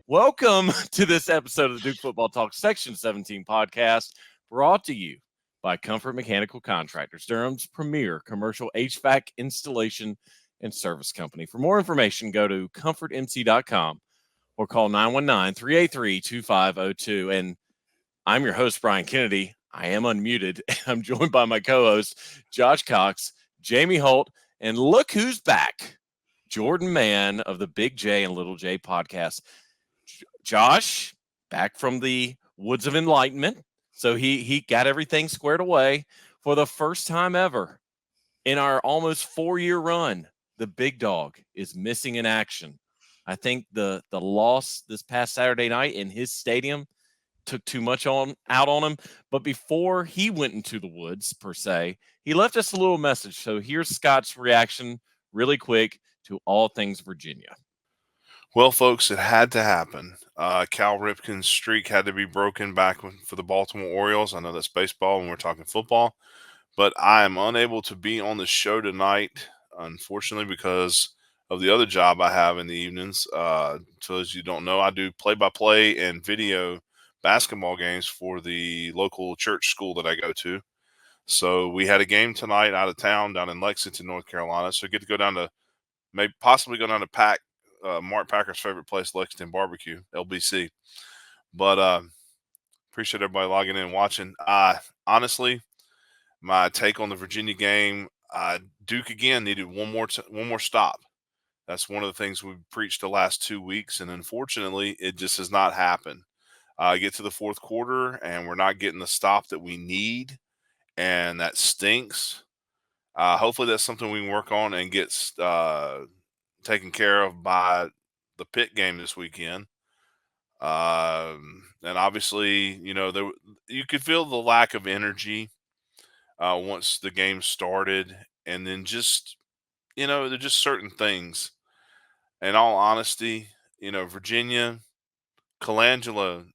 Welcome to this episode of the Duke Football Talk Section 17 podcast, brought to you by Comfort Mechanical Contractors, Durham's premier commercial HVAC installation and service company. For more information, go to comfortmc.com or call 919-383-2502. And I'm your host, Brian Kennedy. I am unmuted. I'm joined by my co-hosts, Josh Cox, Jamie Holt, and look who's back, Jordan Mann of the Big J and Little J podcast. Josh, back from the woods of enlightenment. So he got everything squared away for the first time ever in our almost 4-year run. The big dog is missing in action. I think the loss this past Saturday night in his stadium took too much out on him. But before he went into the woods, per se, he left us a little message. So here's Scott's reaction really quick to all things Virginia. Well, folks, it had to happen. Cal Ripken's streak had to be broken back for the Baltimore Orioles. I know that's baseball when we're talking football, but I am unable to be on the show tonight, unfortunately, because of the other job I have in the evenings. So as you don't know, I do play-by-play and video basketball games for the local church school that I go to. So we had a game tonight out of town down in Lexington, North Carolina. So I get to go down to possibly go down to Mark Packer's favorite place, Lexington Barbecue, LBC. But appreciate everybody logging in and watching. Honestly, my take on the Virginia game, Duke again needed one more stop. That's one of the things we've preached the last 2 weeks, and unfortunately, it just has not happened. Get to the fourth quarter, and we're not getting the stop that we need, and that stinks. Hopefully, that's something we can work on and get taken care of by the Pitt game this weekend. And obviously, you could feel the lack of energy once the game started. And then just, there's just certain things. In all honesty, Virginia, Colangelo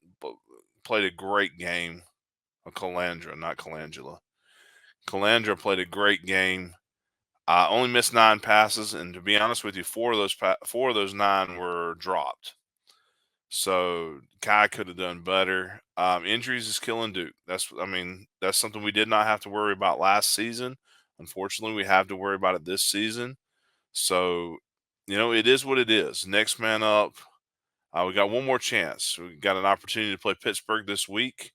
played a great game. Calandra, not Colangelo. Calandra played a great game. Only missed 9 passes, and to be honest with you, 4 of those 9 were dropped. So Kai could have done better. Injuries is killing Duke. That's something we did not have to worry about last season. Unfortunately, we have to worry about it this season. So, it is what it is. Next man up. We got one more chance. We got an opportunity to play Pittsburgh this week.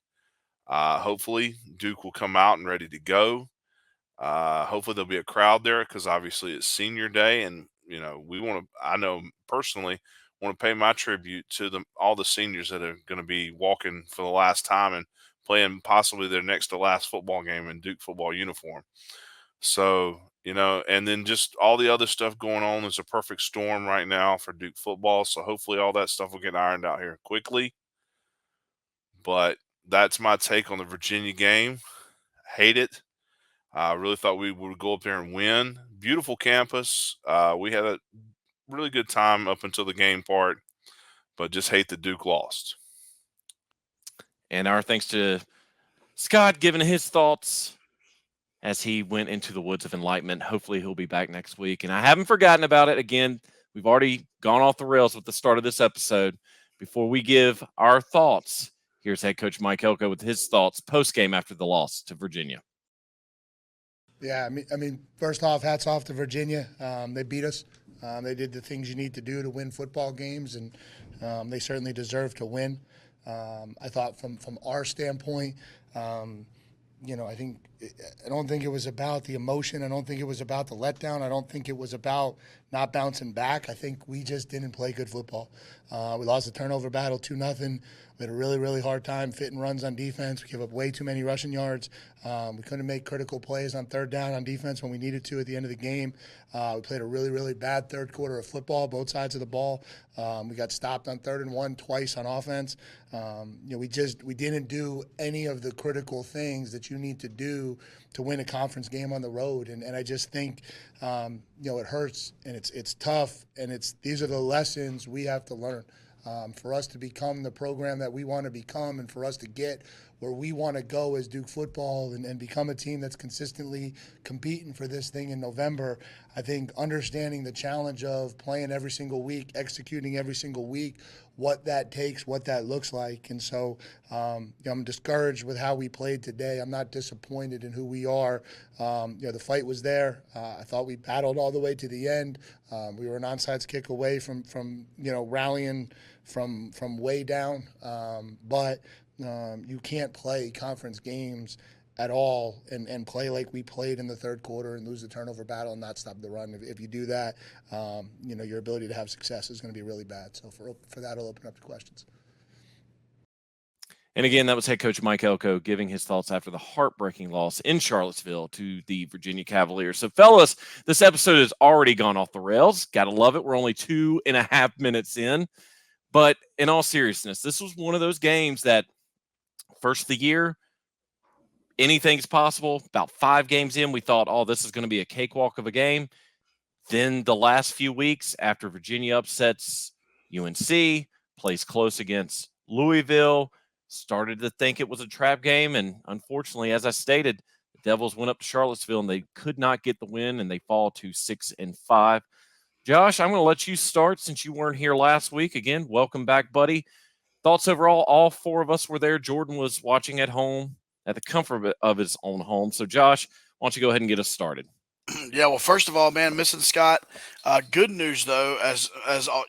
Hopefully, Duke will come out and ready to go. Hopefully there'll be a crowd there because obviously it's senior day, and I know personally want to pay my tribute to all the seniors that are going to be walking for the last time and playing possibly their next to last football game in Duke football uniform. So, and then just all the other stuff going on is a perfect storm right now for Duke football. So hopefully all that stuff will get ironed out here quickly. But that's my take on the Virginia game. Hate it. I really thought we would go up there and win. Beautiful campus. We had a really good time up until the game part, but just hate that Duke lost. And our thanks to Scott giving his thoughts as he went into the woods of enlightenment. Hopefully he'll be back next week. And I haven't forgotten about it. Again, we've already gone off the rails with the start of this episode. Before we give our thoughts, here's head coach Mike Elko with his thoughts post-game after the loss to Virginia. Yeah, I mean, first off, hats off to Virginia. They beat us. They did the things you need to do to win football games, and they certainly deserve to win. I thought from our standpoint, I don't think it was about the emotion. I don't think it was about the letdown. I don't think it was about not bouncing back. I think we just didn't play good football. We lost the turnover battle 2-0. We had a really, really hard time fitting runs on defense. We gave up way too many rushing yards. We couldn't make critical plays on third down on defense when we needed to at the end of the game. We played a really, really bad third quarter of football, both sides of the ball. We got stopped on 3rd and 1 twice on offense. We didn't do any of the critical things that you need to do to win a conference game on the road. And I just think, it hurts and it's tough, and these are the lessons we have to learn. For us to become the program that we want to become, and for us to get where we want to go as Duke football and become a team that's consistently competing for this thing in November, I think understanding the challenge of playing every single week, executing every single week, what that takes, what that looks like. And so I'm discouraged with how we played today. I'm not disappointed in who we are. The fight was there. I thought we battled all the way to the end. We were an onside kick away from rallying from way down. But you can't play conference games at all and play like we played in the third quarter and lose the turnover battle and not stop the run. If you do that, your ability to have success is going to be really bad. So for that, I'll open up to questions. And again, that was head coach Mike Elko giving his thoughts after the heartbreaking loss in Charlottesville to the Virginia Cavaliers. So, fellas, this episode has already gone off the rails. Got to love it. We're only 2.5 minutes in. But in all seriousness, this was one of those games that first of the year, anything's possible. About 5 games in, we thought, oh, this is going to be a cakewalk of a game. Then the last few weeks after Virginia upsets UNC, plays close against Louisville, started to think it was a trap game. And unfortunately, as I stated, the Devils went up to Charlottesville and they could not get the win and they fall to 6-5. Josh, I'm going to let you start since you weren't here last week. Again, welcome back, buddy. Thoughts overall? All 4 of us were there. Jordan was watching at home at the comfort of his own home. So, Josh, why don't you go ahead and get us started? Yeah, well, first of all, man, missing Scott. Good news, though, as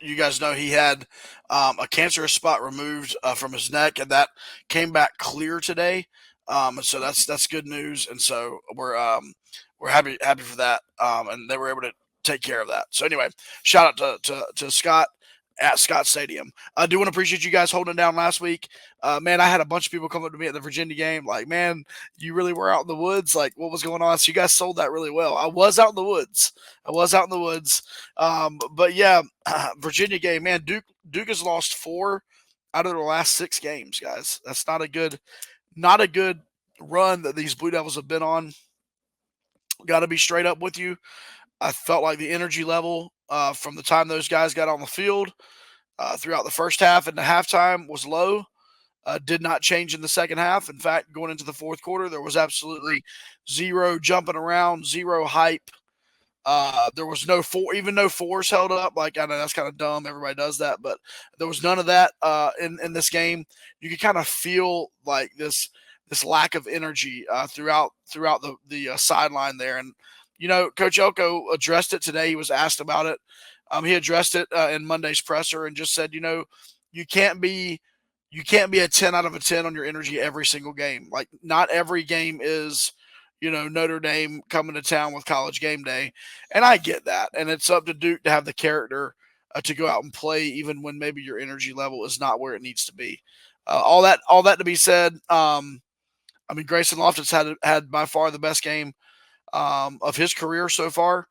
you guys know, he had a cancerous spot removed from his neck, and that came back clear today. And so that's good news, and so we're happy for that. And they were able to take care of that. So anyway, shout out to Scott at Scott Stadium. I do want to appreciate you guys holding it down last week. Man, I had a bunch of people come up to me at the Virginia game like, man, you really were out in the woods. Like, what was going on? So you guys sold that really well. I was out in the woods. But yeah, Virginia game, man, Duke has lost 4 out of their last 6 games, guys. That's not a good run that these Blue Devils have been on. Got to be straight up with you. I felt like the energy level from the time those guys got on the field throughout the first half and the halftime was low. Did not change in the second half. In fact, going into the fourth quarter, there was absolutely zero jumping around, zero hype. There was no fours held up. Like, I know that's kind of dumb. Everybody does that, but there was none of that in this game. You could kind of feel like this lack of energy throughout the sideline there. And Coach Elko addressed it today. He was asked about it. He addressed it in Monday's presser and just said, you can't be a 10 out of a 10 on your energy every single game. Like, not every game is, Notre Dame coming to town with College Game Day. And I get that. And it's up to Duke to have the character to go out and play even when maybe your energy level is not where it needs to be. All that to be said, Grayson Loftus had by far the best game of his career so far.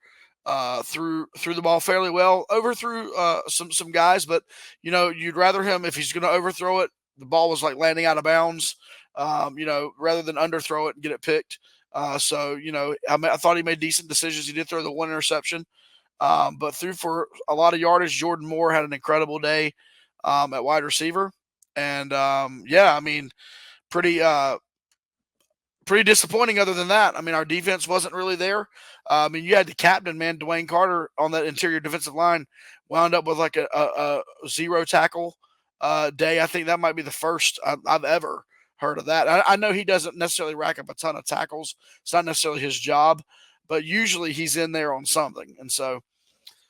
Threw the ball fairly well, overthrew some guys, but you'd rather him, if he's going to overthrow it, the ball was like landing out of bounds, rather than underthrow it and get it picked. I thought he made decent decisions. He did throw the 1 interception, but threw for a lot of yardage. Jordan Moore had an incredible day at wide receiver, and pretty disappointing other than that. Our defense wasn't really there. You had the captain, man, Dwayne Carter, on that interior defensive line, wound up with like a 0 tackle day. I think that might be the first I've ever heard of that. I know he doesn't necessarily rack up a ton of tackles. It's not necessarily his job, but usually he's in there on something. And so,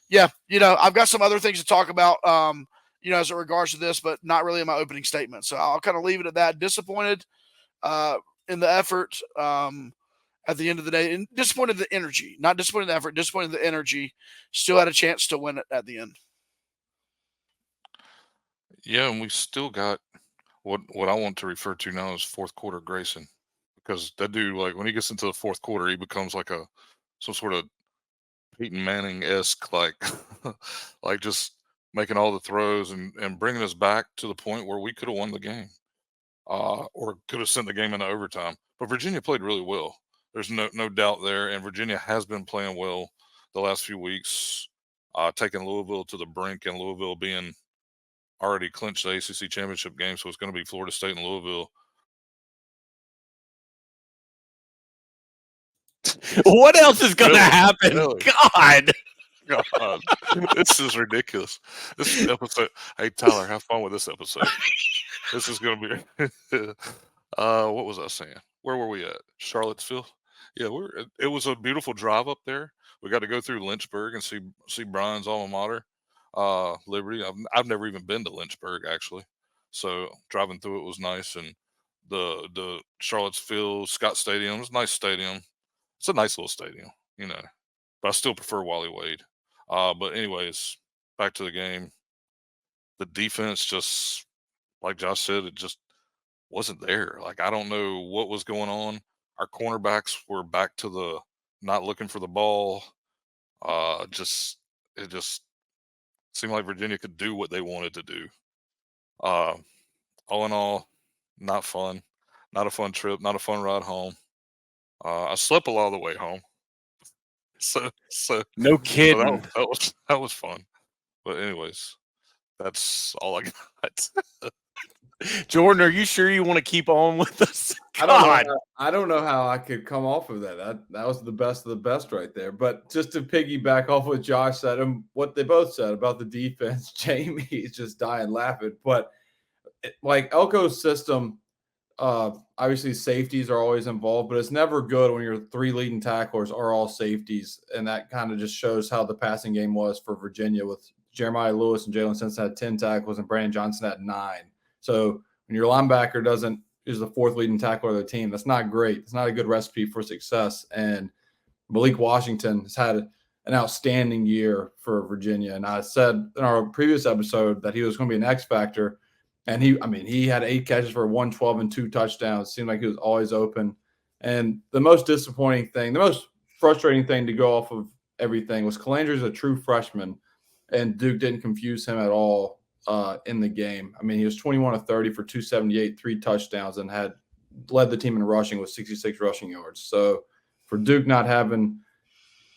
yeah, I've got some other things to talk about, as it regards to this, but not really in my opening statement. So I'll kind of leave it at that. Disappointed in the effort at the end of the day, and disappointed in the energy, not disappointed in the effort, disappointed in the energy. Still had a chance to win it at the end. Yeah, and we still got what I want to refer to now as fourth quarter Grayson, because that dude, like, when he gets into the fourth quarter, he becomes like some sort of Peyton Manning-esque, like like just making all the throws and bringing us back to the point where we could have won the game. Or could have sent the game into overtime. But Virginia played really well. There's no doubt there, and Virginia has been playing well the last few weeks, taking Louisville to the brink, and Louisville being already clinched the ACC championship game, so it's going to be Florida State and Louisville What else is going to Really? happen? Really? God. God, this is ridiculous. This episode. Hey Tyler, have fun with this episode. This is going to be. What was I saying? Where were we at? Charlottesville. Yeah, It was a beautiful drive up there. We got to go through Lynchburg and see Brian's alma mater, Liberty. I've never even been to Lynchburg actually, so driving through it was nice. And the Charlottesville Scott Stadium is a nice stadium. It's a nice little stadium, but I still prefer Wally Wade. But anyways, back to the game. The defense just, like Josh said, it just wasn't there. Like, I don't know what was going on. Our cornerbacks were back to the not looking for the ball. It just seemed like Virginia could do what they wanted to do. All in all, not fun. Not a fun trip. Not a fun ride home. I slept a lot of the way home. So No So kidding. that was fun. But anyways, that's all I got. Jordan, are you sure you want to keep on with us? I don't know how I could come off of that. That was the best of the best right there. But just to piggyback off what Josh said and what they both said about the defense, Jamie is just dying laughing. But like Elko's system, obviously safeties are always involved, but it's never good when your three leading tacklers are all safeties. And that kind of just shows how the passing game was for Virginia, with Jeremiah Lewis and Jalen Simpson had 10 tackles and Brandon Johnson had 9. So when your linebacker is the fourth leading tackler of the team, that's not great. It's not a good recipe for success. And Malik Washington has had an outstanding year for Virginia. And I said in our previous episode that he was going to be an X factor. And he had 8 catches for 112 and 2 touchdowns. It seemed like he was always open. And the most disappointing thing, the most frustrating thing to go off of everything was Calandre's a true freshman, and Duke didn't confuse him at all in the game. I mean, he was 21 of 30 for 278, 3 touchdowns, and had led the team in rushing with 66 rushing yards. So for Duke not having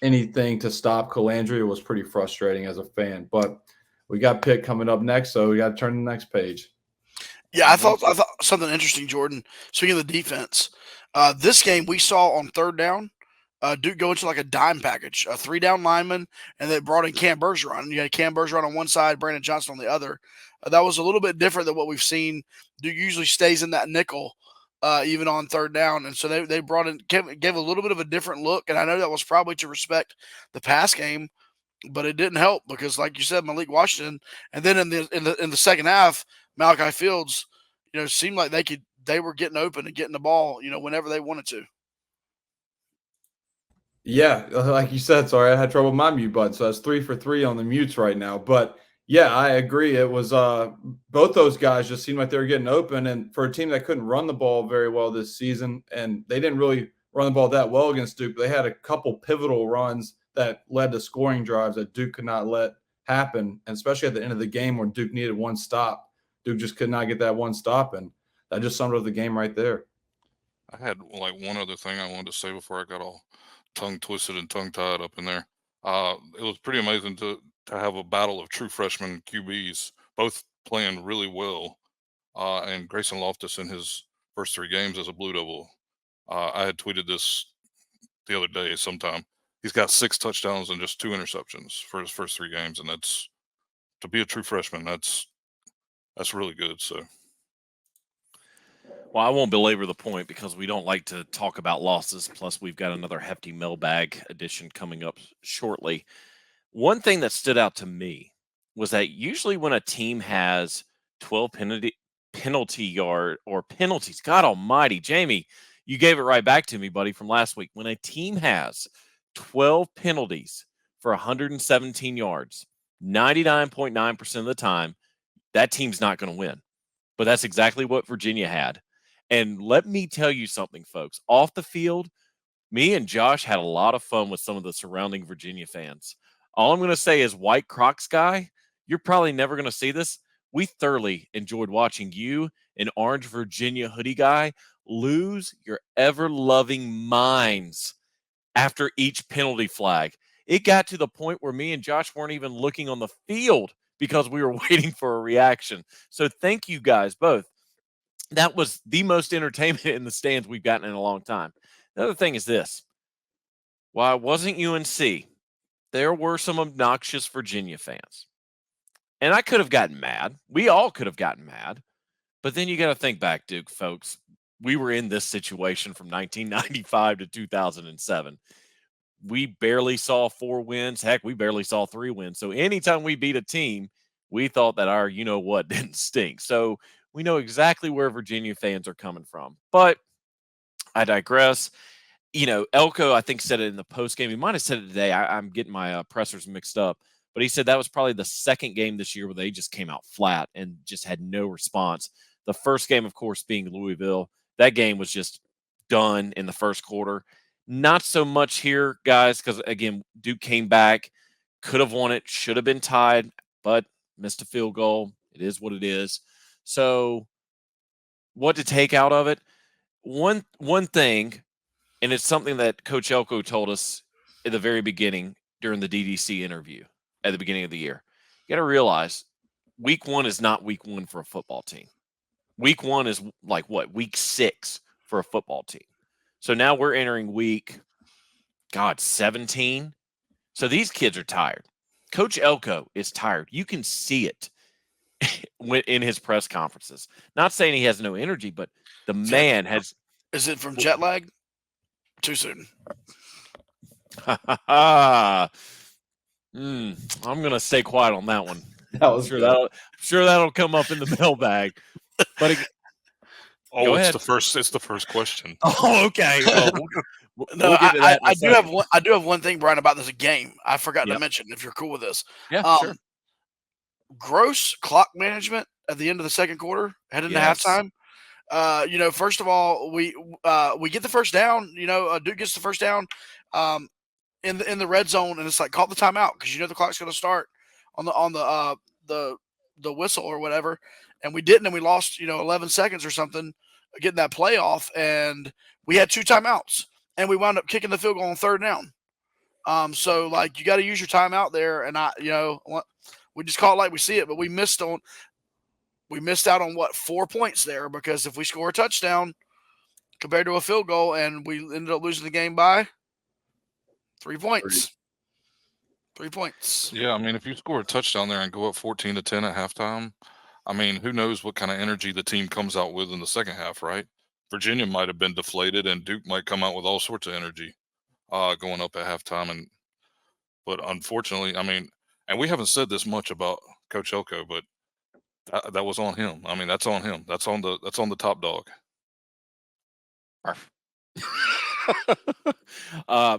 anything to stop Calandre was pretty frustrating as a fan. But we got Pitt coming up next, so we got to turn to the next page. Yeah, I thought something interesting, Jordan. Speaking of the defense, this game we saw on third down, Duke go into like a dime package, a 3-down lineman, and they brought in Cam Bergeron. You had Cam Bergeron on one side, Brandon Johnson on the other. That was a little bit different than what we've seen. Duke usually stays in that nickel, even on third down, and so they brought in gave a little bit of a different look. And I know that was probably to respect the pass game, but it didn't help because, like you said, Malik Washington, and then in the second half, Malachi Fields, seemed like they were getting open and getting the ball, whenever they wanted to. Yeah, like you said, sorry, I had trouble with my mute button, so that's 3 for 3 on the mutes right now. But yeah, I agree. It was both those guys just seemed like they were getting open, and for a team that couldn't run the ball very well this season, and they didn't really run the ball that well against Duke, they had a couple pivotal runs that led to scoring drives that Duke could not let happen, and especially at the end of the game where Duke needed one stop. Duke just could not get that one stop, and that just summed up the game right there. I had like one other thing I wanted to say before I got all tongue twisted and tongue tied up in there. It was pretty amazing to have a battle of true freshman QBs, both playing really well. And Grayson Loftus in his first 3 games as a Blue Devil. I had tweeted this the other day sometime. He's got 6 touchdowns and just 2 interceptions for his first 3 games, and that's, to be a true freshman, that's really good. So, Well, I won't belabor the point because we don't like to talk about losses. Plus, we've got another hefty mailbag edition coming up shortly. One thing that stood out to me was that usually when a team has 12 penalty yard or penalties, God almighty, Jamie, you gave it right back to me, buddy, from last week. When a team has 12 penalties for 117 yards, 99.9% of the time, that team's not going to win. But that's exactly what Virginia had. And let me tell you something, folks. Off the field, me and Josh had a lot of fun with some of the surrounding Virginia fans. All I'm going to say is, White Crocs guy, you're probably never going to see this. We thoroughly enjoyed watching you and Orange Virginia hoodie guy lose your ever-loving minds after each penalty flag. It got to the point where me and Josh weren't even looking on the field because we were waiting for a reaction. So thank you guys both. That was the most entertainment in the stands we've gotten in a long time. The other thing is this. While it wasn't UNC, there were some obnoxious Virginia fans. And I could have gotten mad. We all could have gotten mad. But then you got to think back, Duke, folks. We were in this situation from 1995 to 2007. We barely saw 4 wins. Heck, we barely saw 3 wins. So anytime we beat a team, we thought that our you know what didn't stink. So we know exactly where Virginia fans are coming from. But I digress. Elko, I think, said it in the post game. He might have said it today. I'm getting my pressers mixed up. But he said that was probably the second game this year where they just came out flat and just had no response. The first game, of course, being Louisville. That game was just done in the first quarter. Not so much here, guys, because, again, Duke came back, could have won it, should have been tied, but missed a field goal. It is what it is. So what to take out of it? One thing, and it's something that Coach Elko told us at the very beginning during the DDC interview at the beginning of the year. You got to realize week 1 is not week 1 for a football team. Week 1 is like what? Week 6 for a football team. So now we're entering week, 17. So these kids are tired. Coach Elko is tired. You can see it in his press conferences. Not saying he has no energy, but the man has. Is it from jet lag? Too soon. I'm going to stay quiet on that one. That was I'm sure that'll come up in the mailbag. But it's ahead. It's the first question. Oh, okay. No, I do have one. I do have one thing, Brian, about this game. I forgot to mention. If you're cool with this, yeah, sure. Gross clock management at the end of the second quarter, heading to halftime. First of all, we get the first down. Duke gets the first down in the red zone, and it's like call the timeout because the clock's going to start on the whistle or whatever. And we didn't, and we lost 11 seconds or something getting that play off, and we had 2 timeouts, and we wound up kicking the field goal on third down. So like you got to use your timeout there, and we just call it like we see it, but we missed out on 4 points there, because if we score a touchdown compared to a field goal, and we ended up losing the game by 3 points. 3 points. Yeah, I mean, if you score a touchdown there and go up 14-10 at halftime, I mean, who knows what kind of energy the team comes out with in the second half, right? Virginia might have been deflated, and Duke might come out with all sorts of energy going up at halftime. But unfortunately, I mean, and we haven't said this much about Coach Elko, but that was on him. I mean, that's on him. That's on the top dog.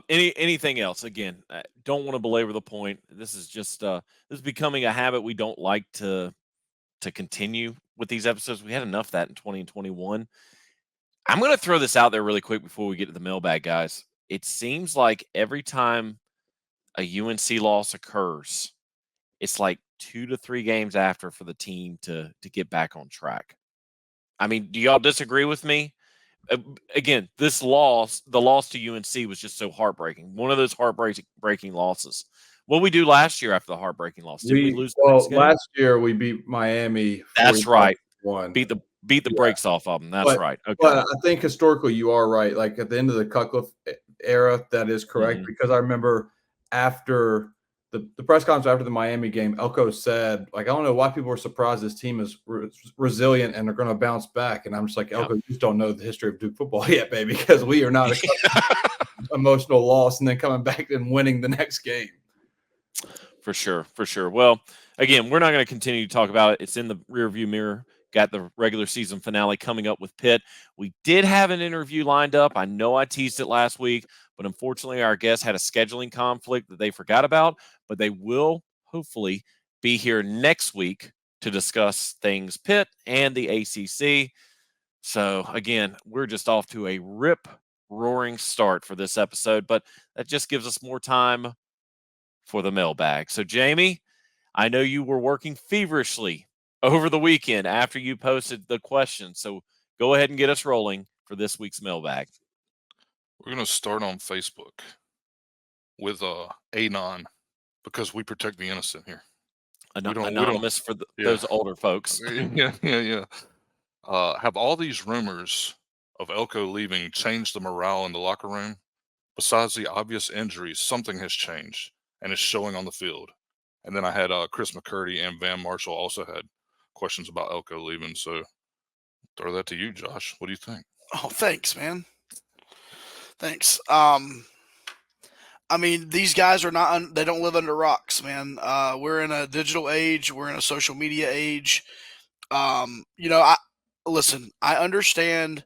Anything else? Again, I don't want to belabor the point. This is just this is becoming a habit we don't like to continue with these episodes. We had enough of that in 2021. I'm going to throw this out there really quick before we get to the mailbag, guys. It seems like every time a UNC loss occurs, it's like 2 to 3 games after for the team to get back on track. I mean, do y'all disagree with me? Again, the loss to UNC was just so heartbreaking. One of those heartbreaking losses. What did we do last year after the heartbreaking loss? Did we lose? Last year we beat Miami. That's right. Beat the brakes off of them. That's right. Okay. But I think historically you are right. Like at the end of the Cutcliffe era, that is correct, because I remember after the press conference after the Miami game, Elko said, like, I don't know why people were surprised this team is resilient and they're going to bounce back. And I'm just like, Elko, you just don't know the history of Duke football yet, baby, because we are not emotional loss and then coming back and winning the next game. For sure. Well, again, we're not going to continue to talk about it. It's in the rearview mirror. Got the regular season finale coming up with Pitt. We did have an interview lined up. I know I teased it last week, but unfortunately our guest had a scheduling conflict that they forgot about, but they will hopefully be here next week to discuss things Pitt and the ACC. So again, we're just off to a rip-roaring start for this episode, but that just gives us more time for the mailbag. So Jamie, I know you were working feverishly over the weekend after you posted the question. So go ahead and get us rolling for this week's mailbag. We're going to start on Facebook with Anon, because we protect the innocent here. Anonymous for those older folks. Yeah. Have all these rumors of Elko leaving changed the morale in the locker room? besides the obvious injuries, something has changed, and it's showing on the field. And then I had Chris McCurdy and Van Marshall also had questions about Elko leaving. So throw that to you, Josh. What do you think? Oh, thanks, man. Thanks. I mean, these guys are not, they don't live under rocks, man. We're in a digital age. We're in a social media age. Listen, I understand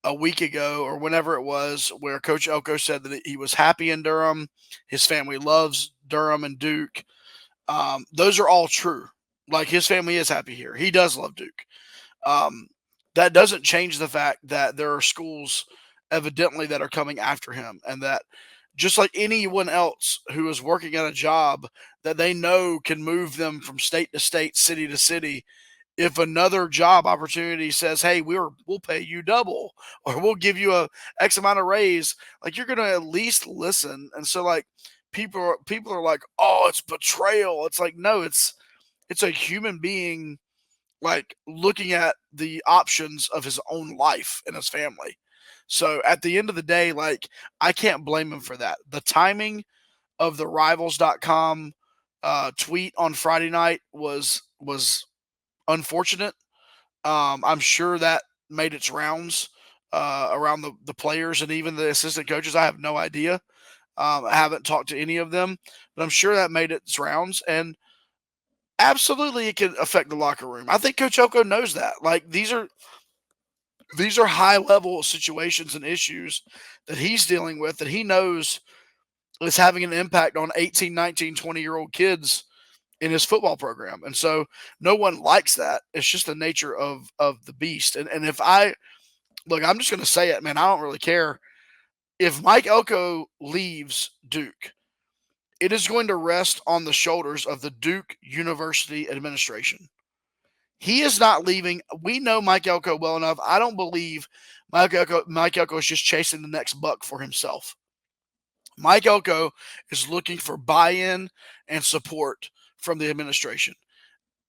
a week ago or whenever it was where Coach Elko said that he was happy in Durham. His family loves Durham and Duke. Those are all true. Like, his family is happy here. He does love Duke. That doesn't change the fact that there are schools evidently that are coming after him, and that just like anyone else who is working at a job that they know can move them from state to state, city to city, if another job opportunity says, "Hey, we'll pay you double, or we'll give you a X amount of raise," like, you're going to at least listen. And so, like, people are like, "Oh, it's betrayal." It's like, no, it's a human being, like, looking at the options of his own life and his family. So at the end of the day, like, I can't blame him for that. The timing of the rivals.com tweet on Friday night was unfortunate. I'm sure that made its rounds around the players and even the assistant coaches. I have no idea. I haven't talked to any of them, but I'm sure that made its rounds. And absolutely, it can affect the locker room. I think Coach Elko knows that. Like, these are high level situations and issues that he's dealing with, that he knows is having an impact on 18, 19, 20-year-old kids in his football program. And so no one likes that. It's just the nature of the beast. And if I'm just going to say it, man, I don't really care. If Mike Elko leaves Duke, it is going to rest on the shoulders of the Duke University administration. He is not leaving. We know Mike Elko well enough. I don't believe Mike Elko is just chasing the next buck for himself. Mike Elko is looking for buy-in and support from the administration.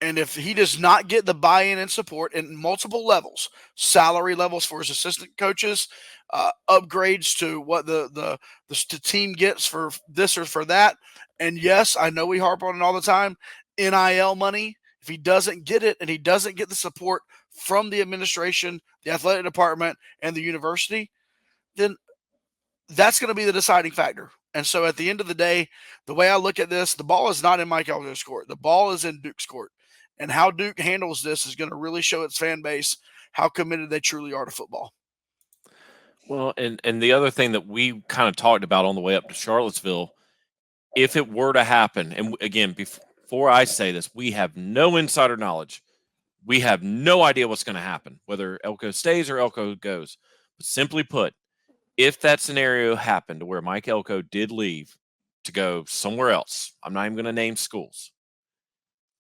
And if he does not get the buy-in and support in multiple levels, salary levels for his assistant coaches, upgrades to what the team gets for this or for that, and yes, I know we harp on it all the time, NIL money, if he doesn't get it and he doesn't get the support from the administration, the athletic department, and the university, then that's going to be the deciding factor. And so at the end of the day, the way I look at this, the ball is not in Mike Elko's court. The ball is in Duke's court. And how Duke handles this is going to really show its fan base how committed they truly are to football. Well, and the other thing that we kind of talked about on the way up to Charlottesville, if it were to happen, and again, before I say this, we have no insider knowledge. We have no idea what's going to happen, whether Elko stays or Elko goes. But simply put, if that scenario happened where Mike Elko did leave to go somewhere else, I'm not even going to name schools,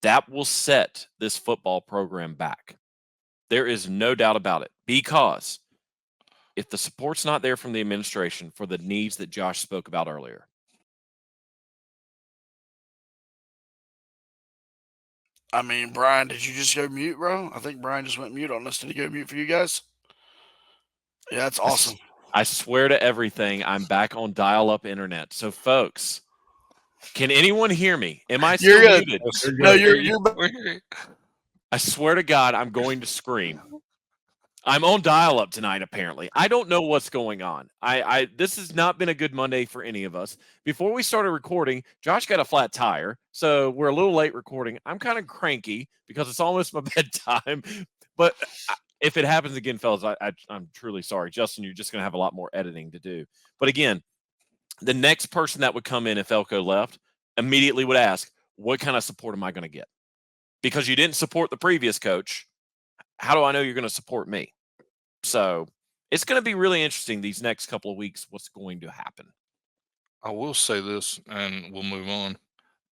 that will set this football program back. There is no doubt about it, because if the support's not there from the administration for the needs that Josh spoke about earlier. I mean, Brian, did you just go mute, bro? I think Brian just went mute on us. Did he go mute for you guys? Yeah, that's awesome. I swear to everything, I'm back on dial-up internet. So, folks, can anyone hear me? Am I still muted? No, you're I swear to God, I'm going to scream. I'm on dial-up tonight, apparently. I don't know what's going on. This has not been a good Monday for any of us. Before we started recording, Josh got a flat tire, so we're a little late recording. I'm kind of cranky because it's almost my bedtime. But if it happens again, fellas, I'm truly sorry. Justin, you're just going to have a lot more editing to do. But again, the next person that would come in if Elko left immediately would ask, what kind of support am I going to get? Because you didn't support the previous coach. How do I know you're going to support me? So it's going to be really interesting these next couple of weeks, what's going to happen. I will say this, and we'll move on.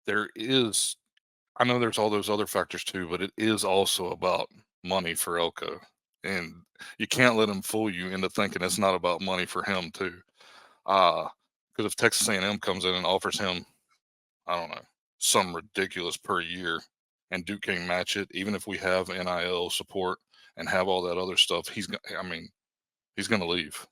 I know there's all those other factors too, but it is also about money for Elko. And you can't let him fool you into thinking it's not about money for him too. Because if Texas A&M comes in and offers him, I don't know, some ridiculous per year, and Duke can match it, even if we have NIL support and have all that other stuff, he's going to leave.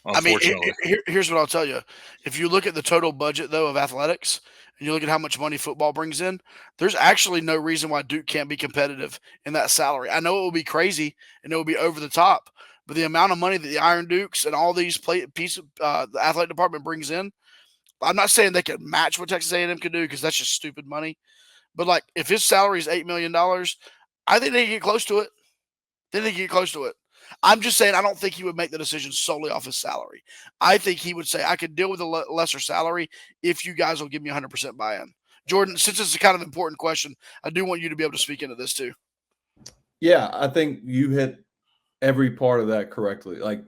I mean, Unfortunately, here's what I'll tell you. If you look at the total budget, though, of athletics, and you look at how much money football brings in, there's actually no reason why Duke can't be competitive in that salary. I know it will be crazy and it will be over the top, but the amount of money that the Iron Dukes and all these the athletic department brings in, I'm not saying they could match what Texas A&M could do because that's just stupid money. But like, if his salary is $8 million, I think they can get close to it. I'm just saying I don't think he would make the decision solely off his salary. I think he would say, I could deal with a lesser salary if you guys will give me 100% buy-in. Jordan, since it's a kind of important question, I do want you to be able to speak into this too. Yeah, I think you hit every part of that correctly, like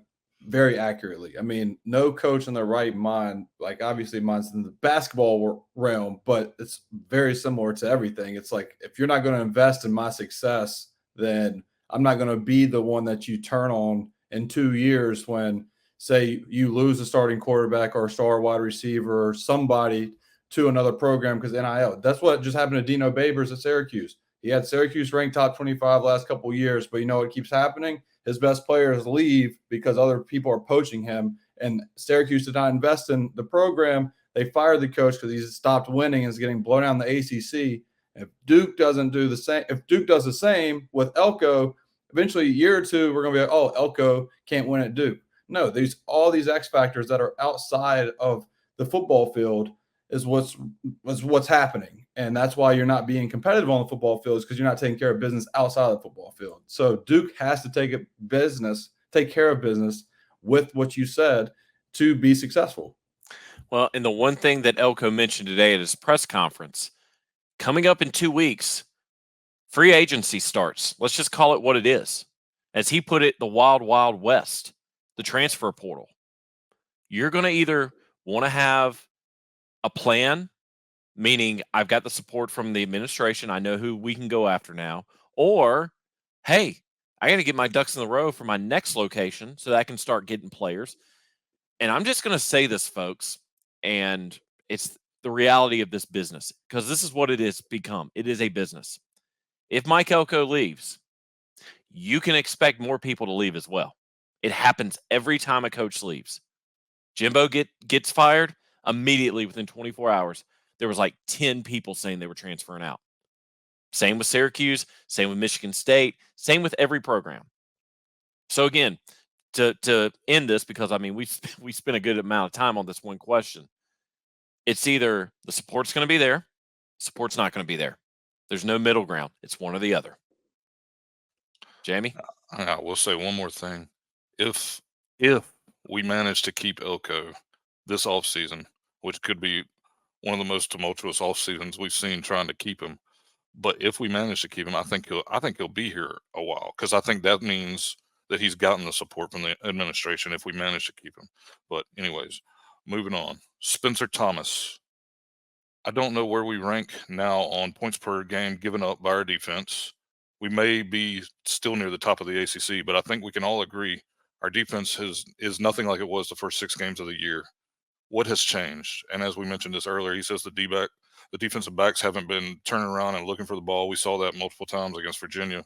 very accurately. I mean, no coach in their right mind, like obviously mine's in the basketball realm, but it's very similar to everything. It's like, if you're not going to invest in my success, then I'm not going to be the one that you turn on in 2 years when, say, you lose a starting quarterback or a star wide receiver or somebody to another program because NIL. That's what just happened to Dino Babers at Syracuse. He had Syracuse ranked top 25 last couple of years, but you know what keeps happening? His best players leave because other people are poaching him, and Syracuse did not invest in the program. They fired the coach because he's stopped winning and is getting blown out in the ACC. If Duke doesn't do the same, if Duke does the same with Elko, eventually a year or two, we're going to be like, oh, Elko can't win at Duke. No, there's all these X factors that are outside of the football field is what's happening. And that's why you're not being competitive on the football field, is because you're not taking care of business outside of the football field. So Duke has to take care of business with what you said to be successful. Well, and the one thing that Elko mentioned today at his press conference, coming up in 2 weeks, free agency starts. Let's just call it what it is. As he put it, the wild, wild west, the transfer portal. You're going to either want to have a plan, meaning I've got the support from the administration, I know who we can go after now, or, hey, I got to get my ducks in the row for my next location so that I can start getting players. And I'm just going to say this, folks, and it's the reality of this business, because this is what it is become. It is a business. If Mike Elko leaves, you can expect more people to leave as well. It happens every time a coach leaves. Jimbo gets fired, immediately within 24 hours, there was like 10 people saying they were transferring out. Same with Syracuse, same with Michigan State, same with every program. So again, to end this, because I mean we spent a good amount of time on this one question. It's either the support's going to be there, support's not going to be there. There's no middle ground. It's one or the other. Jamie? I will say one more thing. If we manage to keep Elko this offseason, which could be one of the most tumultuous off seasons we've seen trying to keep him, but if we manage to keep him, I think he'll be here a while, because I think that means that he's gotten the support from the administration if we manage to keep him. But anyways, moving on. Spencer Thomas. I don't know where we rank now on points per game given up by our defense. We may be still near the top of the ACC, but I think we can all agree our defense is nothing like it was the first 6 games of the year. What has changed? And as we mentioned this earlier, he says the defensive backs haven't been turning around and looking for the ball. We saw that multiple times against Virginia.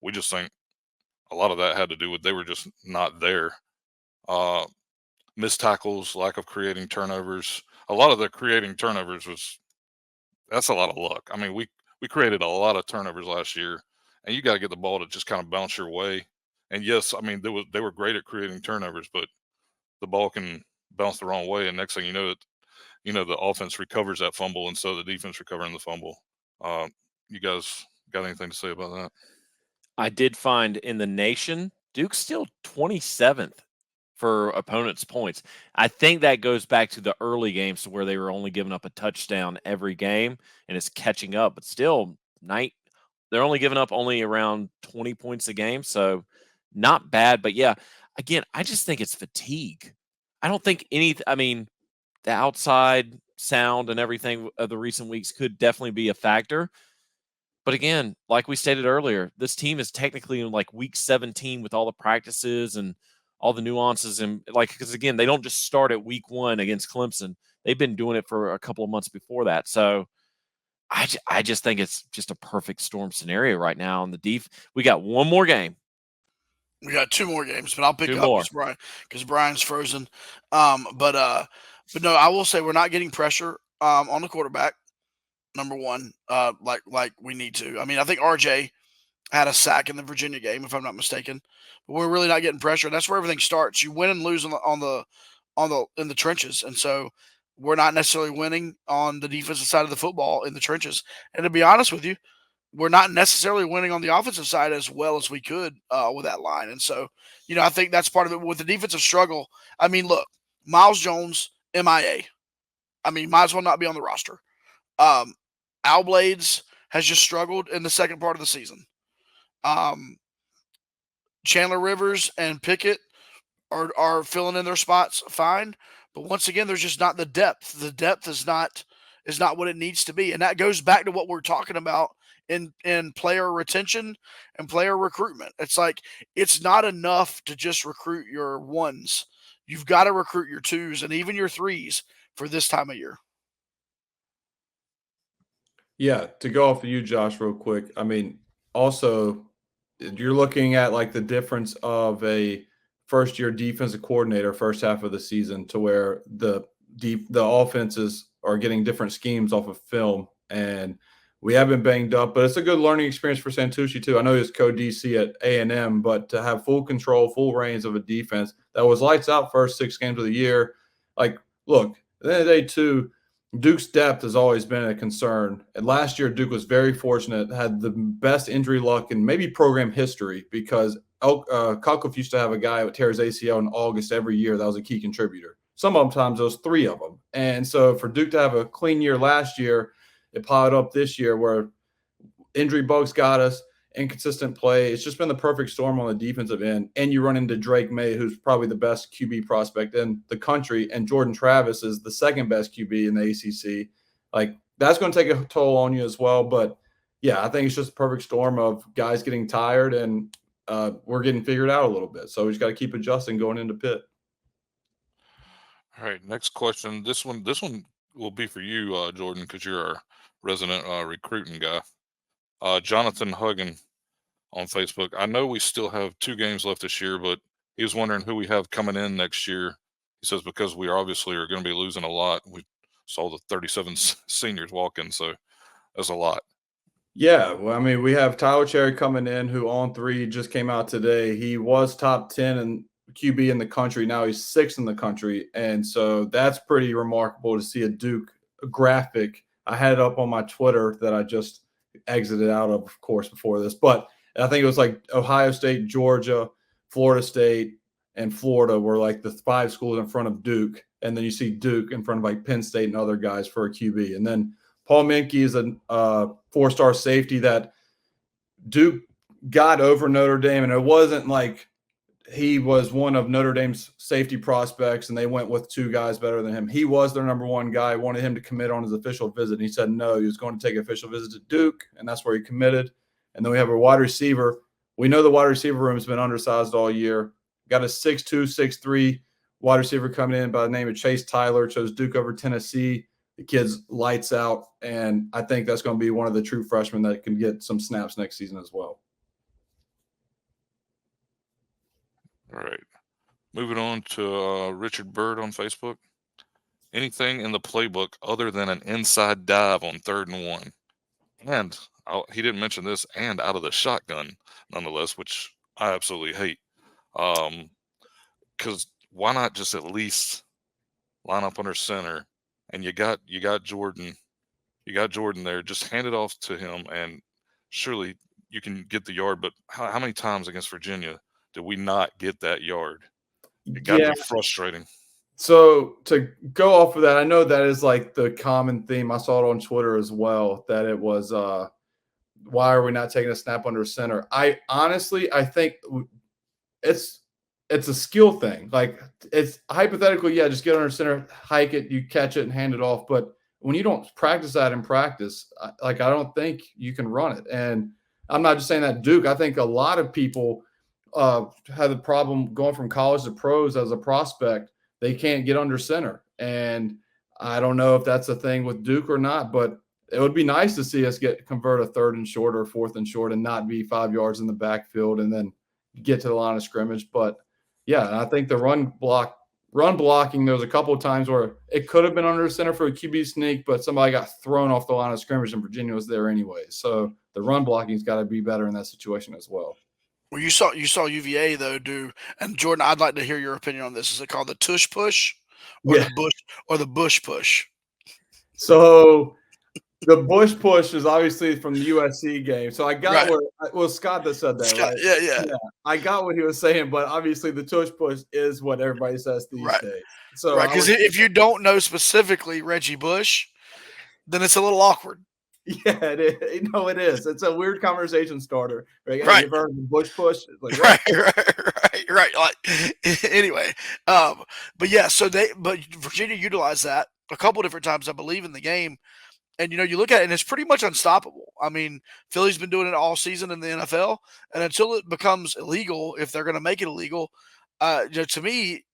We just think a lot of that had to do with they were just not there. Missed tackles, lack of creating turnovers. A lot of the creating turnovers that's a lot of luck. I mean, we created a lot of turnovers last year, and you got to get the ball to just kind of bounce your way. And yes, I mean they were great at creating turnovers, but the ball can bounce the wrong way, and next thing you know, the offense recovers that fumble instead of the defense recovering the fumble. You guys got anything to say about that? I did find in the nation, Duke's still 27th for opponents' points. I think that goes back to the early games to where they were only giving up a touchdown every game, and it's catching up. But still, they're only giving up only around 20 points a game, so not bad. But yeah, again, I just think it's fatigue. I don't think the outside sound and everything of the recent weeks could definitely be a factor. But again, like we stated earlier, this team is technically in like week 17 with all the practices and all the nuances. And because again, they don't just start at week 1 against Clemson. They've been doing it for a couple of months before that. So I just think it's just a perfect storm scenario right now. On the we got one more game. We got 2 more games, but I'll pick 2 up more. because Brian's frozen. But no, I will say we're not getting pressure on the quarterback. Number one, like we need to. I mean, I think RJ had a sack in the Virginia game, if I'm not mistaken. But we're really not getting pressure. That's where everything starts. You win and lose in the trenches, and so we're not necessarily winning on the defensive side of the football in the trenches. And to be honest with you, we're not necessarily winning on the offensive side as well as we could with that line. And so, I think that's part of it with the defensive struggle. I mean, look, Miles Jones, MIA. I mean, might as well not be on the roster. Al Blades has just struggled in the second part of the season. Chandler Rivers and Pickett are filling in their spots fine, but once again, there's just not the depth. The depth is not what it needs to be, and that goes back to what we're talking about in player retention and player recruitment. It's like it's not enough to just recruit your ones. You've got to recruit your twos and even your threes for this time of year. Yeah, to go off of you, Josh, real quick. I mean, also, you're looking at like the difference of a first-year defensive coordinator first half of the season to where the offenses are getting different schemes off of film, and we have been banged up, but it's a good learning experience for Santucci too. I know he was co-DC at A&M, but to have full control, full reins of a defense that was lights out first 6 games of the year, like, look, at the end of the day too, Duke's depth has always been a concern. And last year, Duke was very fortunate, had the best injury luck in maybe program history because Kalkoff used to have a guy who tears ACL in August every year. That was a key contributor. Sometimes those 3 of them. And so for Duke to have a clean year last year, it piled up this year where injury bugs got us, inconsistent play. It's just been the perfect storm on the defensive end. And you run into Drake May, who's probably the best QB prospect in the country, and Jordan Travis is the second best QB in the ACC. Like, that's going to take a toll on you as well. But, yeah, I think it's just a perfect storm of guys getting tired, and we're getting figured out a little bit. So we just got to keep adjusting going into Pitt. All right, next question. This one will be for you, Jordan, because you're our resident recruiting guy. Jonathan Huggin on Facebook. I know we still have 2 games left this year, but he was wondering who we have coming in next year. He says because we obviously are going to be losing a lot. We saw the 37 seniors walk in, so that's a lot. Yeah, well, I mean, we have Tyler Cherry coming in, who on 3 just came out today. He was top 10 in QB in the country. Now he's 6th in the country, and so that's pretty remarkable to see a Duke graphic. I had it up on my Twitter that I just exited out of course, before this, but I think it was like Ohio State, Georgia, Florida State, and Florida were like the 5 schools in front of Duke, and then you see Duke in front of like Penn State and other guys for a QB, and then Paul Menke is a 4-star safety that Duke got over Notre Dame, and it wasn't like he was one of Notre Dame's safety prospects and they went with 2 guys better than him. He was their number 1 guy, wanted him to commit on his official visit. And he said no, he was going to take an official visit to Duke, and that's where he committed. And then we have a wide receiver. We know the wide receiver room has been undersized all year. Got a 6'2", 6'3" wide receiver coming in by the name of Chase Tyler, chose Duke over Tennessee. The kid's lights out, and I think that's going to be one of the true freshmen that can get some snaps next season as well. All right. Moving on to Richard Bird on Facebook. Anything in the playbook other than an inside dive on 3rd and 1? And he didn't mention this, and out of the shotgun, nonetheless, which I absolutely hate. Because why not just at least line up under center? And you got Jordan. You got Jordan there. Just hand it off to him, and surely you can get the yard. But how many times against Virginia did we not get that yard? It got to be frustrating. So to go off of that, I know that is like the common theme. I saw it on Twitter as well, that it was why are we not taking a snap under center? I think it's a skill thing. Like, it's hypothetically, yeah, just get under center, hike it, you catch it and hand it off. But when you don't practice that in practice, I don't think you can run it. And I'm not just saying that Duke. I think a lot of people have the problem going from college to pros as a prospect. They can't get under center. And I don't know if that's a thing with Duke or not, but it would be nice to see us convert a 3rd and short or 4th and short and not be 5 yards in the backfield and then get to the line of scrimmage. But yeah, I think the run blocking, there was a couple of times where it could have been under center for a QB sneak, but somebody got thrown off the line of scrimmage and Virginia was there anyway. So the run blocking's got to be better in that situation as well. Well, you saw UVA though do, and Jordan, I'd like to hear your opinion on this. Is it called the tush push or the bush push? So the bush push is obviously from the USC game. So I got Scott that said that, Scott, right? Yeah. I got what he was saying, but obviously the tush push is what everybody says these days. So because if you don't know specifically Reggie Bush, then it's a little awkward. Yeah, it is. No, it is. It's a weird conversation starter. Right. You've heard of the bush push? It's like, right. Like, anyway, but yeah, but Virginia utilized that a couple different times, I believe, in the game. And, you look at it, and it's pretty much unstoppable. I mean, Philly's been doing it all season in the NFL, and until it becomes illegal, if they're going to make it illegal, to me,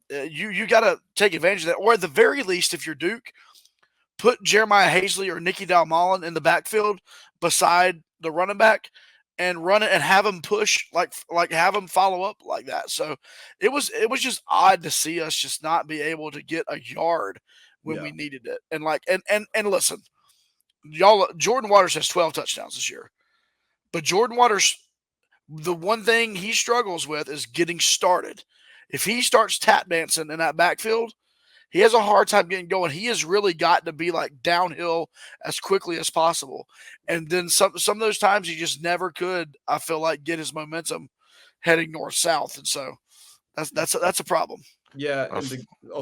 you got to take advantage of that. Or at the very least, if you're Duke, put Jeremiah Hazley or Nicky Dalmolin in the backfield beside the running back and run it and have them push, like have them follow up like that. So it was just odd to see us just not be able to get a yard when we needed it. And and listen, y'all, Jordan Waters has 12 touchdowns this year. But Jordan Waters, the one thing he struggles with is getting started. If he starts tap dancing in that backfield, he has a hard time getting going. He has really got to be like downhill as quickly as possible. And then some of those times he just never could, I feel like, get his momentum heading north-south. And so that's a problem. Yeah.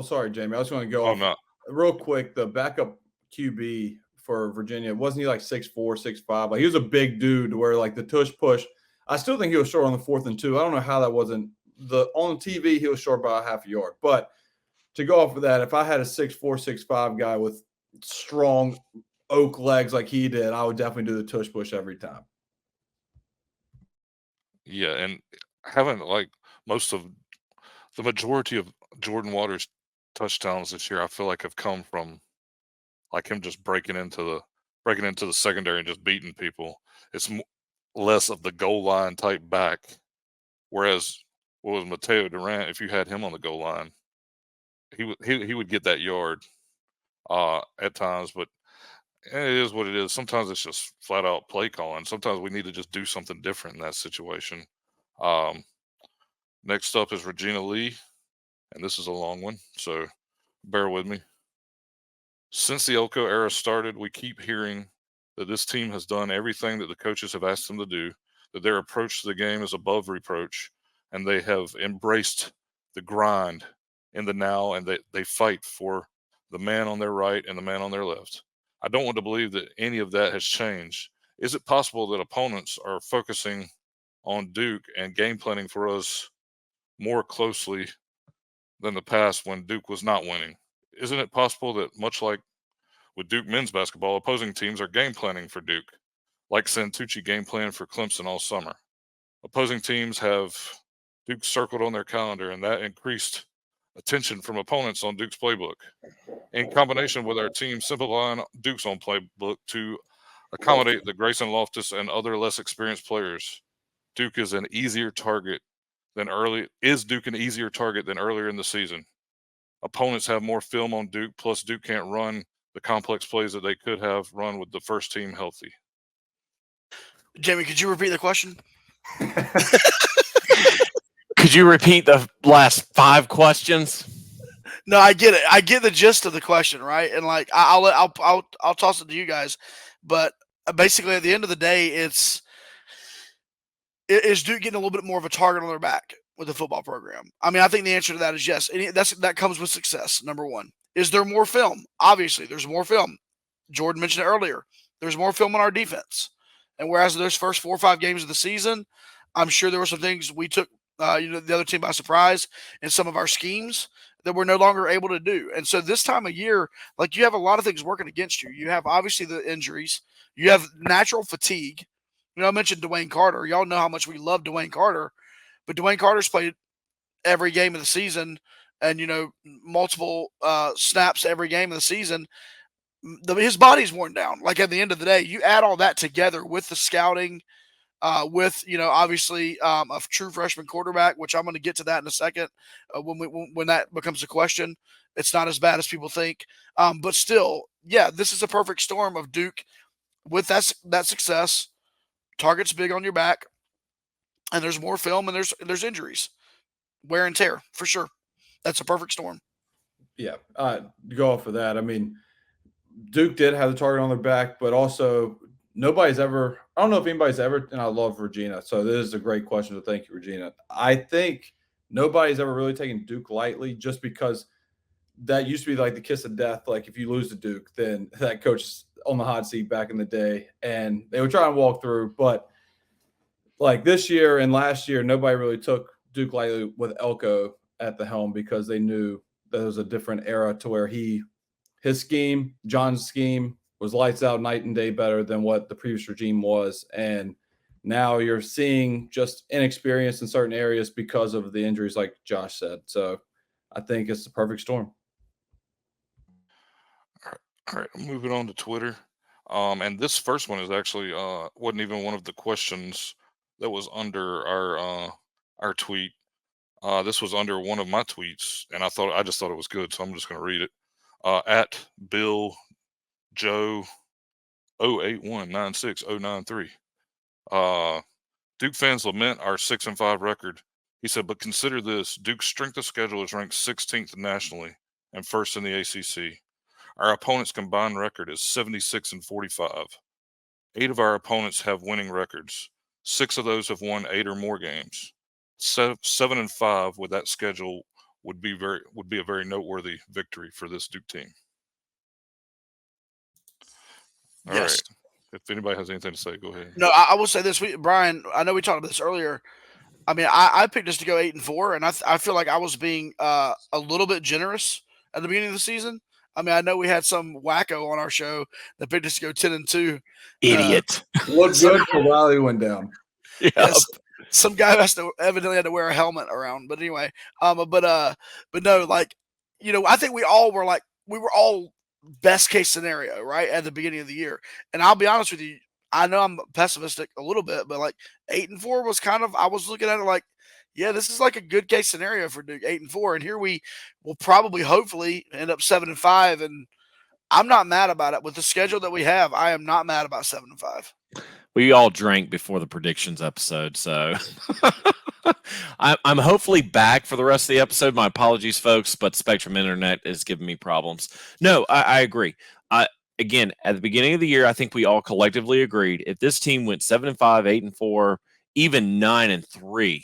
Sorry, Jamie. I was going to go real quick. The backup QB for Virginia, wasn't he like 6'4", 6'5"? Like he was a big dude where like the tush push. I still think he was short on the 4th and 2. I don't know how that wasn't on TV. He was short by a half a yard, but to go off of that, if I had a 6'4", 6'5" guy with strong oak legs like he did, I would definitely do the tush push every time. Yeah, and having like most of the majority of Jordan Waters' touchdowns this year, I feel like have come from like him just breaking into the secondary and just beating people. It's less of the goal line type back. Whereas with Mateo Durant, if you had him on the goal line, he would get that yard at times, but it is what it is. Sometimes it's just flat out play calling. Sometimes we need to just do something different in that situation. Next up is Regina Lee, and this is a long one, so bear with me. Since the Elko era started, we keep hearing that this team has done everything that the coaches have asked them to do, that their approach to the game is above reproach, and they have embraced the grind in the now, and they fight for the man on their right and the man on their left. I don't want to believe that any of that has changed. Is it possible that opponents are focusing on Duke and game planning for us more closely than the past when Duke was not winning? Isn't it possible that much like with Duke men's basketball, opposing teams are game planning for Duke, like Santucci game planned for Clemson all summer? Opposing teams have Duke circled on their calendar, and that increased attention from opponents on Duke's playbook. In combination with our team simplifying Duke's own playbook to accommodate the Grayson Loftus and other less experienced players, Duke is an easier target than earlier in the season. Opponents have more film on Duke, plus Duke can't run the complex plays that they could have run with the first team healthy. Jamie, could you repeat the question? Could you repeat the last 5 questions? No, I get it. I get the gist of the question, right? And like I'll toss it to you guys, but basically at the end of the day, is Duke getting a little bit more of a target on their back with the football program? I mean, I think the answer to that is yes. And that comes with success. Number one, is there more film? Obviously, there's more film. Jordan mentioned it earlier. There's more film on our defense, and whereas those first 4 or 5 games of the season, I'm sure there were some things we took the other team by surprise in some of our schemes that we're no longer able to do. And so this time of year, like, you have a lot of things working against you. You have obviously the injuries. You have natural fatigue. I mentioned Dwayne Carter. Y'all know how much we love Dwayne Carter, but Dwayne Carter's played every game of the season and, multiple snaps every game of the season. His body's worn down. Like, at the end of the day, you add all that together with the scouting with, obviously a true freshman quarterback, which I'm going to get to that in a second. When that becomes a question, it's not as bad as people think. But still, yeah, this is a perfect storm of Duke with that success. Target's big on your back, and there's more film, and there's injuries, wear and tear for sure. That's a perfect storm. Yeah, go off of that. I mean, Duke did have the target on their back, but also nobody's ever – I don't know if anybody's ever – and I love Regina, so this is a great question, so thank you, Regina. I think nobody's ever really taken Duke lightly just because that used to be like the kiss of death. Like if you lose to Duke, then that coach is on the hot seat back in the day, and they would try and walk through. But like this year and last year, nobody really took Duke lightly with Elko at the helm because they knew that it was a different era to where his scheme, John's scheme, was lights out, night and day better than what the previous regime was. And now you're seeing just inexperience in certain areas because of the injuries, like Josh said. So I think it's the perfect storm. All right, moving on to Twitter. And this first one is actually wasn't even one of the questions that was under our tweet. This was under one of my tweets, and I just thought it was good, so I'm just going to read it. At Bill Joe 081960993. Duke fans lament our 6-5 record. He said, but consider this: Duke's strength of schedule is ranked 16th nationally and first in the ACC. Our opponent's combined record is 76-45. 8 of our opponents have winning records. 6 of those have won 8 or more games. 7-5 with that schedule would be a very noteworthy victory for this Duke team. All Yes. right. If anybody has anything to say, go ahead. No, I will say this, Brian. I know we talked about this earlier. I mean, I picked us to go 8-4, and I feel like I was being a little bit generous at the beginning of the season. I mean, I know we had some wacko on our show that picked us to go 10-2. Idiot. Looked good till Riley went down. Yeah. Yes, some guy evidently had to wear a helmet around. But anyway, but no, like, I think we were all best case scenario, right, at the beginning of the year. And I'll be honest with you, I know I'm pessimistic a little bit, but like 8-4 was kind of, I was looking at it like, yeah, this is like a good case scenario for Duke, 8-4, and here we will probably, hopefully, end up 7-5, and I'm not mad about it with the schedule that we have. I am not mad about 7-5. We all drank before the predictions episode, so I'm hopefully back for the rest of the episode. My apologies, folks, but Spectrum Internet is giving me problems. No, I agree. Again, at the beginning of the year, I think we all collectively agreed if this team went 7-5, 8-4, even 9-3,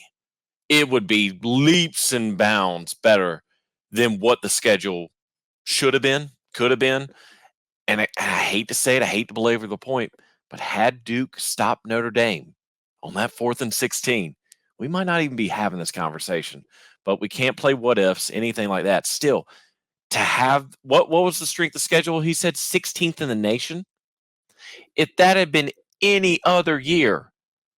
it would be leaps and bounds better than what the schedule should have been, could have been. And I hate to say it, I hate to belabor the point, but had Duke stopped Notre Dame on that 4th and 16, we might not even be having this conversation. But we can't play what ifs, anything like that. Still, to have what was the strength of schedule? He said 16th in the nation. If that had been any other year,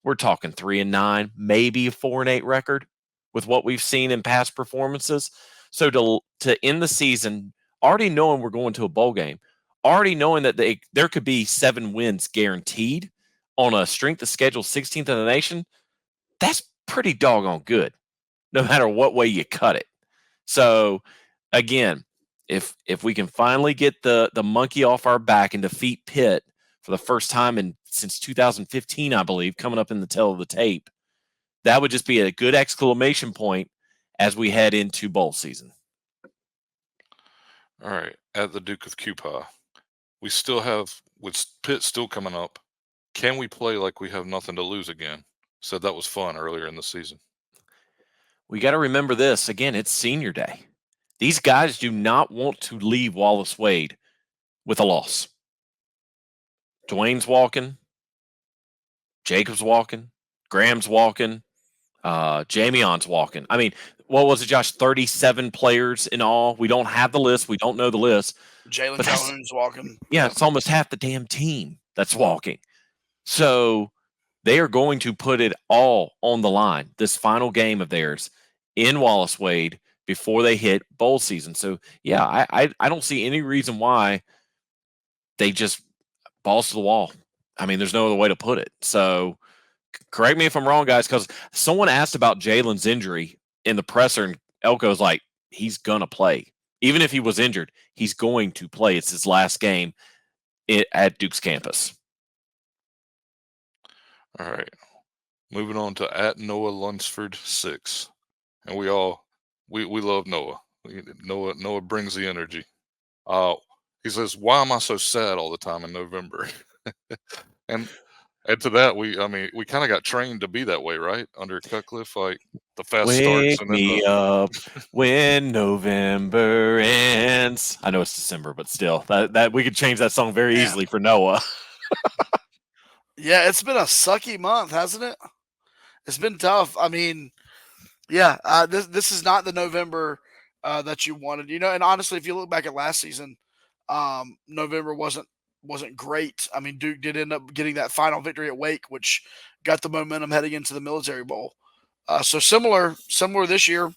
we're talking 3-9, maybe a 4-8 record with what we've seen in past performances. So to end the season, already knowing we're going to a bowl game, already knowing that there could be 7 wins guaranteed on a strength of schedule 16th in the nation, that's pretty doggone good, no matter what way you cut it. So again, if we can finally get the monkey off our back and defeat Pitt for the first time since 2015, I believe, coming up in the tail of the tape, that would just be a good exclamation point as we head into bowl season. All right. At the Duke of Cupa, we still have, with Pitt still coming up, can we play like we have nothing to lose again? Said that was fun earlier in the season. We got to remember this. Again, it's senior day. These guys do not want to leave Wallace Wade with a loss. Dwayne's walking. Jacob's walking. Graham's walking. Jamion's walking. I mean, what was it, Josh? 37 players in all. We don't have the list. We don't know the list. Jalen Calhoun's walking. Yeah, it's almost half the damn team that's walking. So they are going to put it all on the line, this final game of theirs in Wallace Wade before they hit bowl season. So, yeah, I don't see any reason why they just balls to the wall. I mean, there's no other way to put it. So correct me if I'm wrong, guys, because someone asked about Jalen's injury in the presser, and Elko's like, he's going to play. Even if he was injured, he's going to play. It's his last game at Duke's campus. All right. Moving on to at Noah Lunsford 6. And we love Noah. Noah brings the energy. He says, "Why am I so sad all the time in November?" and to that, we kind of got trained to be that way, right? Under Cutcliffe, like the fast starts and then me up when November ends. I know it's December, but still, that we could change that song very easily for Noah. Yeah, it's been a sucky month, hasn't it? It's been tough. I mean, yeah, this is not the November that you wanted, And honestly, if you look back at last season, November wasn't great. I mean, Duke did end up getting that final victory at Wake, which got the momentum heading into the Military Bowl. So similar this year.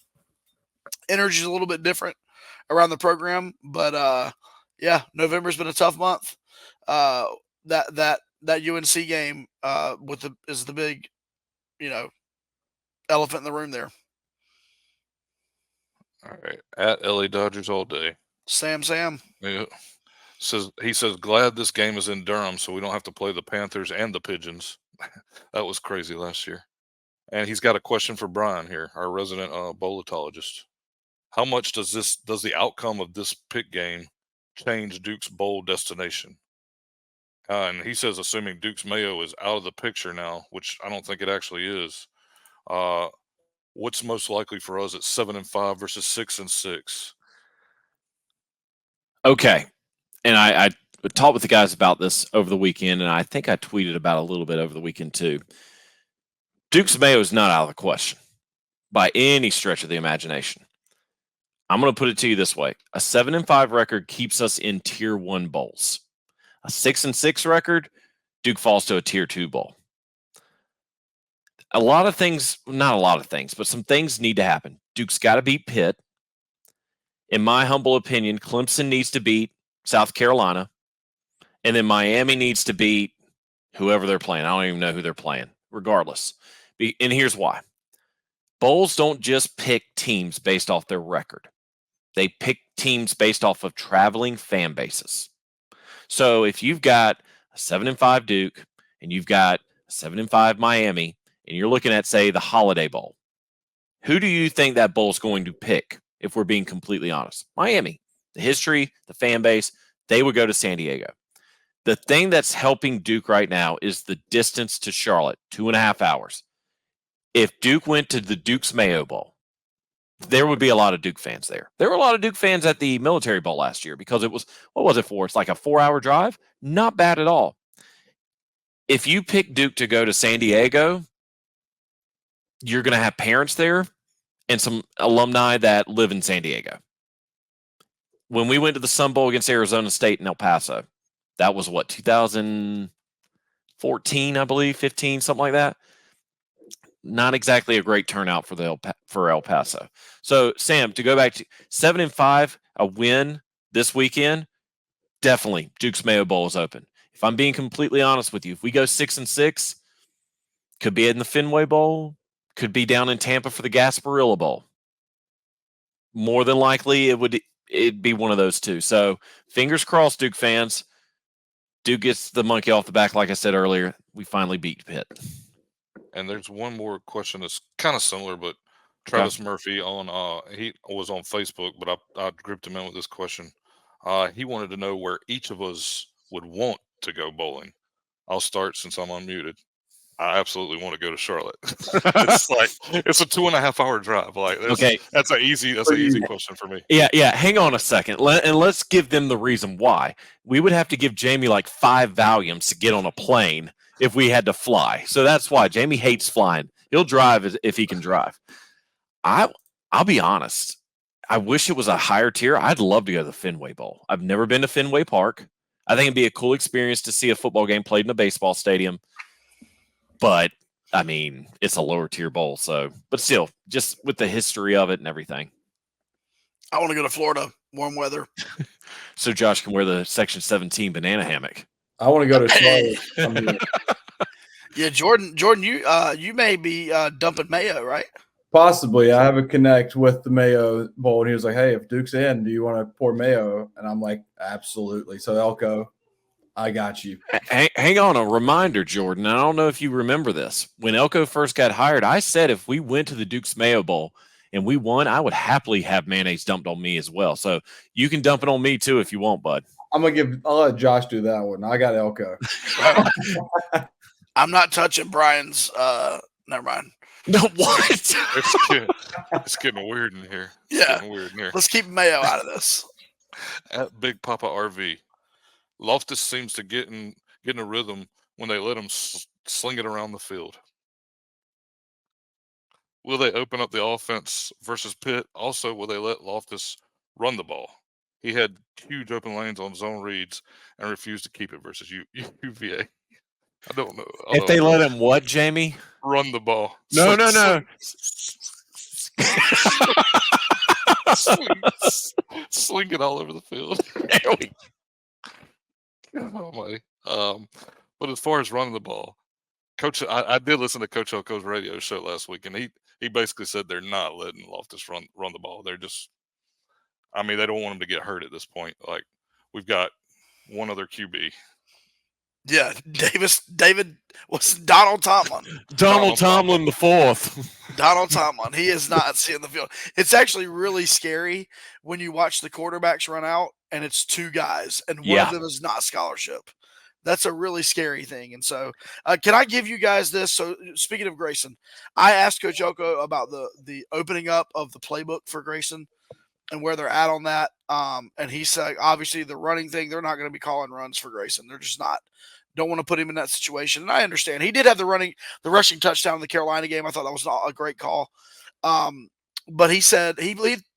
Energy is a little bit different around the program, but yeah, November's been a tough month. That UNC game is the big, elephant in the room there. All right, at LA Dodgers all day. Sam. Yeah. He says, glad this game is in Durham so we don't have to play the Panthers and the Pigeons. That was crazy last year. And he's got a question for Brian here, our resident bolitologist. How much does the outcome of this Pitt game change Duke's bowl destination? And he says, assuming Duke's Mayo is out of the picture now, which I don't think it actually is, what's most likely for us at 7-5 versus 6-6? Okay. And I talked with the guys about this over the weekend, and I think I tweeted about it a little bit over the weekend too. Duke's Mayo is not out of the question by any stretch of the imagination. I'm going to put it to you this way. A 7-5 record keeps us in Tier 1 bowls. A 6-6 record, Duke falls to a Tier 2 bowl. Not a lot of things, but some things need to happen. Duke's got to beat Pitt. In my humble opinion, Clemson needs to beat South Carolina, and then Miami needs to beat whoever they're playing. I don't even know who they're playing, regardless. And here's why. Bowls don't just pick teams based off their record. They pick teams based off of traveling fan bases. So if you've got a 7-5 Duke and you've got a 7-5 Miami, and you're looking at, say, the Holiday Bowl, who do you think that bowl's going to pick, if we're being completely honest? Miami. The history, the fan base, they would go to San Diego. The thing that's helping Duke right now is the distance to Charlotte, 2.5 hours. If Duke went to the Duke's Mayo Bowl, there would be a lot of Duke fans there. There were a lot of Duke fans at the Military Bowl last year because it was, what was it for? It's like a 4-hour drive. Not bad at all. If you pick Duke to go to San Diego, you're going to have parents there and some alumni that live in San Diego. When we went to the Sun Bowl against Arizona State in El Paso, that was what, 2014, I believe, 15, something like that. Not exactly a great turnout for El Paso. So, Sam, to go back to 7-5, a win this weekend, definitely Duke's Mayo Bowl is open. If I'm being completely honest with you, if we go 6-6, could be in the Fenway Bowl, could be down in Tampa for the Gasparilla Bowl. More than likely, it'd be one of those two. So, fingers crossed, Duke fans. Duke gets the monkey off the back, like I said earlier. We finally beat Pitt. And there's one more question that's kind of similar, but Travis Murphy he was on Facebook, but I grouped him in with this question. He wanted to know where each of us would want to go bowling. I'll start since I'm unmuted. I absolutely want to go to Charlotte. It's a 2.5-hour drive. That's an easy question for me. Yeah. Hang on a second, let's give them the reason why. We would have to give Jamie like 5 Valiums to get on a plane if we had to fly. So that's why Jamie hates flying. He'll drive if he can drive. I'll be honest. I wish it was a higher tier. I'd love to go to the Fenway Bowl. I've never been to Fenway Park. I think it'd be a cool experience to see a football game played in a baseball stadium. But, I mean, it's a lower tier bowl. So, but still, just with the history of it and everything. I want to go to Florida, warm weather. So Josh can wear the Section 17 banana hammock. I want to go to Charlotte. Yeah, Jordan, you may be dumping Mayo, right? Possibly. I have a connect with the Mayo Bowl, and he was like, hey, if Duke's in, do you want to pour Mayo? And I'm like, absolutely. So Elko, I got you. Hang on, a reminder, Jordan. I don't know if you remember this. When Elko first got hired, I said if we went to the Duke's Mayo Bowl and we won, I would happily have mayonnaise dumped on me as well. So you can dump it on me too if you want, bud. I'll let Josh do that one. I got Elko. I'm not touching Brian's. Never mind. No, what? It's getting weird in here. Yeah. Getting weird in here. Let's keep Mayo out of this. At Big Papa RV, Loftus seems to get in a rhythm when they let him sling it around the field. Will they open up the offense versus Pitt? Also, will they let Loftus run the ball? He had huge open lanes on zone reads and refused to keep it versus UVA. I don't know. If they let him what, Jamie? Run the ball. No. Sling it all over the field. Oh my. But as far as running the ball, Coach, I did listen to Coach Elko's radio show last week, and he basically said they're not letting Loftus run the ball. They're just, I mean, they don't want him to get hurt at this point. Like, we've got one other QB. Yeah, David was Donald Tomlin. Donald Tomlin the fourth. Donald Tomlin. He is not seeing the field. It's actually really scary when you watch the quarterbacks run out and it's two guys and one of them is not scholarship. That's a really scary thing. And so can I give you guys this? So speaking of Grayson, I asked Coach Elko about the opening up of the playbook for Grayson and where they're at on that. And he said, obviously the running thing, they're not going to be calling runs for Grayson. They're just not. Don't want to put him in that situation. And I understand. He did have the rushing touchdown in the Carolina game. I thought that was not a great call. But he said, he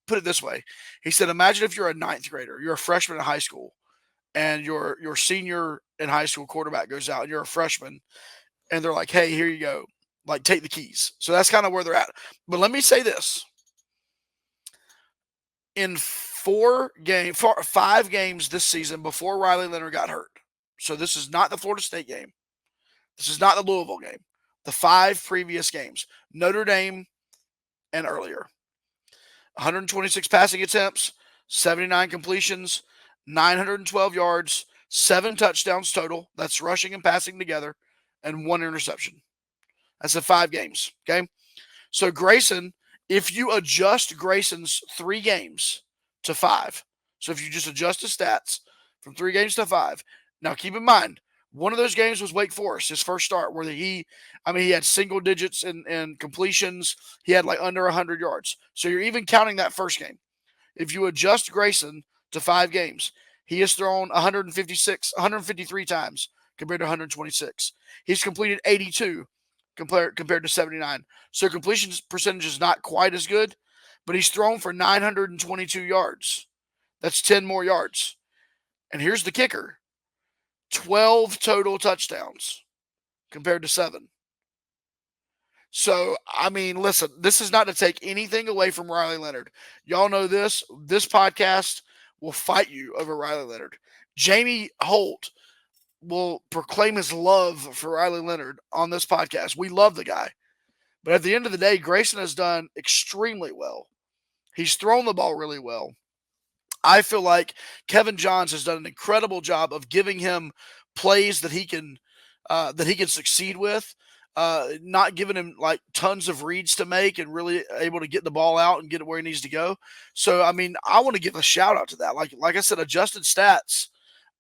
put it this way. He said, imagine if you're a ninth grader, you're a freshman in high school, and your senior in high school quarterback goes out, and you're a freshman, and they're like, hey, here you go. Like, take the keys. So that's kind of where they're at. But let me say this. In 5 games this season before Riley Leonard got hurt, so this is not the Florida State game. This is not the Louisville game. The 5 previous games, Notre Dame and earlier. 126 passing attempts, 79 completions, 912 yards, 7 touchdowns total. That's rushing and passing together, and 1 interception. That's the 5 games, okay? So Grayson, if you adjust Grayson's 3 games to 5, so if you just adjust his stats from 3 games to 5, now, keep in mind, one of those games was Wake Forest, his first start, where he had single digits in completions. He had like under 100 yards. So you're even counting that first game. If you adjust Grayson to 5 games, he has thrown 153 times compared to 126. He's completed 82 compared to 79. So completion percentage is not quite as good, but he's thrown for 922 yards. That's 10 more yards. And here's the kicker. 12 total touchdowns compared to 7. So, I mean, listen, this is not to take anything away from Riley Leonard. Y'all know this. This podcast will fight you over Riley Leonard. Jamie Holt will proclaim his love for Riley Leonard on this podcast. We love the guy. But at the end of the day, Grayson has done extremely well. He's thrown the ball really well. I feel like Kevin Johns has done an incredible job of giving him plays that he can succeed with, not giving him like tons of reads to make and really able to get the ball out and get it where he needs to go. So, I mean, I want to give a shout out to that. Like I said, adjusted stats.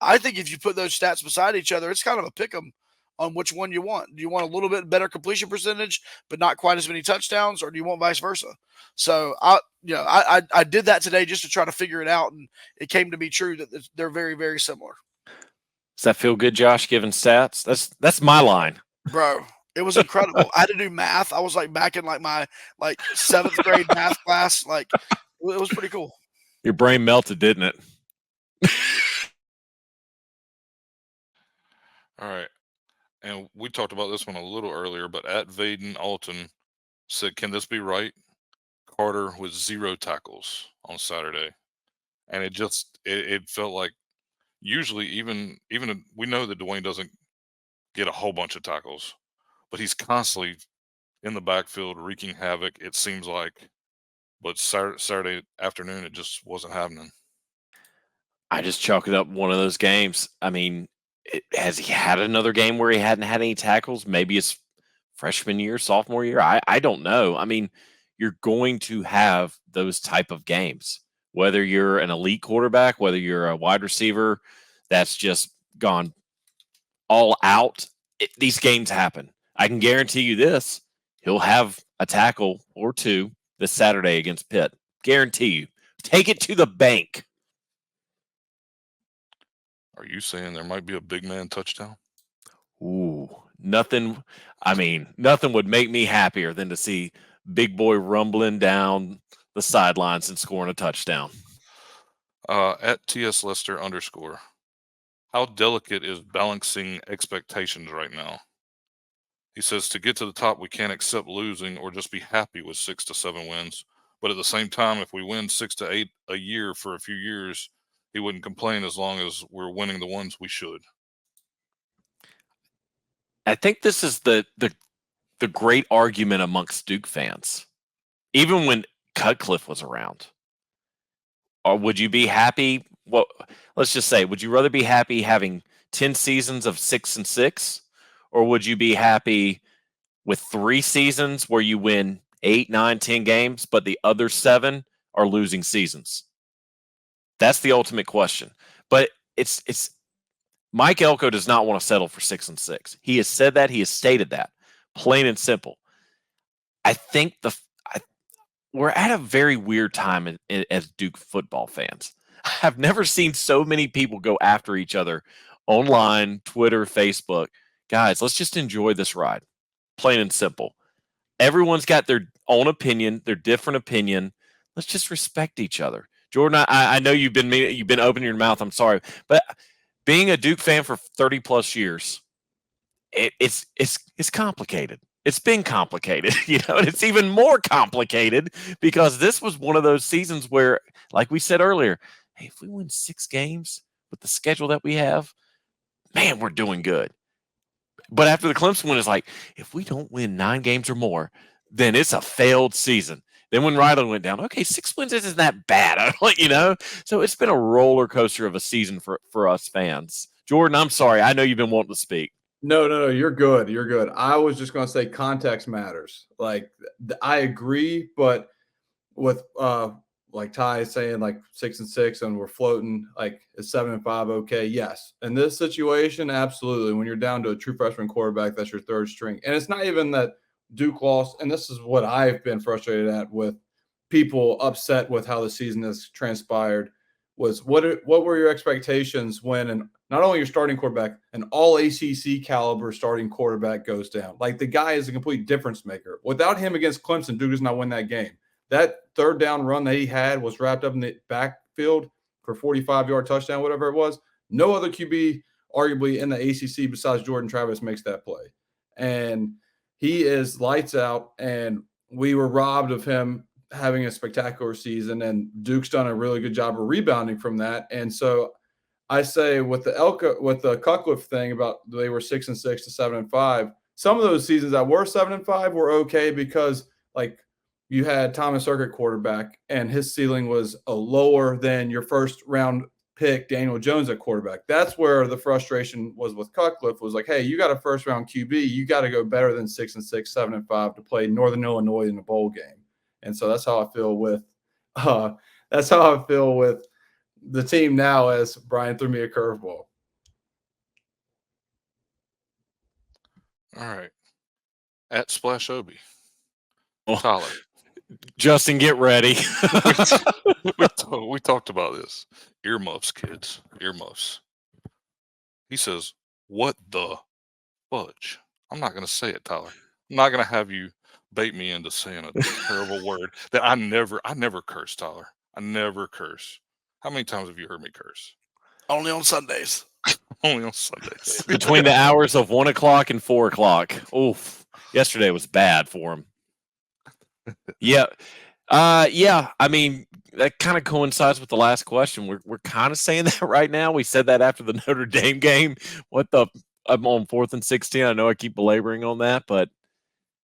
I think if you put those stats beside each other, it's kind of a pick 'em on which one you want. Do you want a little bit better completion percentage, but not quite as many touchdowns, or do you want vice versa? So I did that today just to try to figure it out, and it came to be true that they're very, very similar. Does that feel good, Josh, giving stats? That's my line. Bro, it was incredible. I had to do math. I was like back in like my 7th grade math class. Like, it was pretty cool. Your brain melted, didn't it? All right. And we talked about this one a little earlier, but at Vaden Alton said, can this be right? Carter with 0 tackles on Saturday. And it felt like usually even we know that Dwayne doesn't get a whole bunch of tackles, but he's constantly in the backfield wreaking havoc, it seems like. But Saturday afternoon, it just wasn't happening. I just chalk it up one of those games. I mean, has he had another game where he hadn't had any tackles? Maybe his freshman year, sophomore year. I don't know. I mean, you're going to have those type of games, whether you're an elite quarterback, whether you're a wide receiver that's just gone all out. These games happen. I can guarantee you this: he'll have a tackle or two this Saturday against Pitt. Guarantee you. Take it to the bank. Are you saying there might be a big man touchdown? Ooh, nothing. I mean, nothing would make me happier than to see big boy rumbling down the sidelines and scoring a touchdown. At TS Lester _, how delicate is balancing expectations right now? He says to get to the top, we can't accept losing or just be happy with 6 to 7 wins. But at the same time, if we win 6 to 8 a year for a few years, he wouldn't complain as long as we're winning the ones we should. I think this is the great argument amongst Duke fans. Even when Cutcliffe was around, or would you be happy? Well, let's just say, would you rather be happy having 10 seasons of 6-6, or would you be happy with 3 seasons where you win 8, 9, 10 games, but the other 7 are losing seasons? That's the ultimate question. But it's Mike Elko does not want to settle for 6-6. He has said that. He has stated that, plain and simple. I think we're at a very weird time as Duke football fans. I've never seen so many people go after each other online, Twitter, Facebook. Guys, let's just enjoy this ride, plain and simple. Everyone's got their own opinion, their different opinion. Let's just respect each other. Jordan, I know you've been opening your mouth. I'm sorry, but being a Duke fan for 30 plus years, it's complicated. It's been complicated, and it's even more complicated because this was one of those seasons where, like we said earlier, hey, if we win 6 games with the schedule that we have, man, we're doing good. But after the Clemson win, it's like, if we don't win 9 games or more, then it's a failed season. Then when Riley went down, okay, 6 wins isn't that bad, So it's been a roller coaster of a season for us fans. Jordan, I'm sorry. I know you've been wanting to speak. No, you're good. You're good. I was just going to say context matters. Like, I agree, but with like Ty is saying, like 6-6 and we're floating, like is 7-5 okay? Yes. In this situation, absolutely. When you're down to a true freshman quarterback, that's your third string. And it's not even that Duke lost, and this is what I've been frustrated at with people upset with how the season has transpired, was what were your expectations when not only your starting quarterback, an all ACC caliber starting quarterback goes down? Like, the guy is a complete difference maker. Without him against Clemson, Duke does not win that game. That third down run that he had was wrapped up in the backfield for 45-yard touchdown, whatever it was. No other QB, arguably, in the ACC besides Jordan Travis makes that play. And he is lights out, and we were robbed of him having a spectacular season, and Duke's done a really good job of rebounding from that. And so I say with the Cutcliffe thing about they were 6-6 to 7-5, some of those seasons that were 7-5 were okay because, like, you had Thomas Circuit quarterback, and his ceiling was a lower than your first round pick, Daniel Jones, at quarterback. That's where the frustration was with Cutcliffe, was like, hey, you got a first round QB, you got to go better than 6-6, 7-5 to play Northern Illinois in the bowl game. And so that's how I feel with the team now, as Brian threw me a curveball. All right. At Splash Obi. Oh, Tyler. Justin, get ready. we talked about this. Earmuffs, kids. Earmuffs. He says, what the fudge? I'm not going to say it, Tyler. I'm not going to have you bait me into saying a terrible word that I never curse, Tyler. I never curse. How many times have you heard me curse? Only on Sundays. Only on Sundays. Between the hours of 1 o'clock and 4 o'clock. Oof. Yesterday was bad for him. Yeah. I mean, that kind of coincides with the last question. We're kind of saying that right now. We said that after the Notre Dame game. What the I'm on 4th and 16. I know I keep belaboring on that, but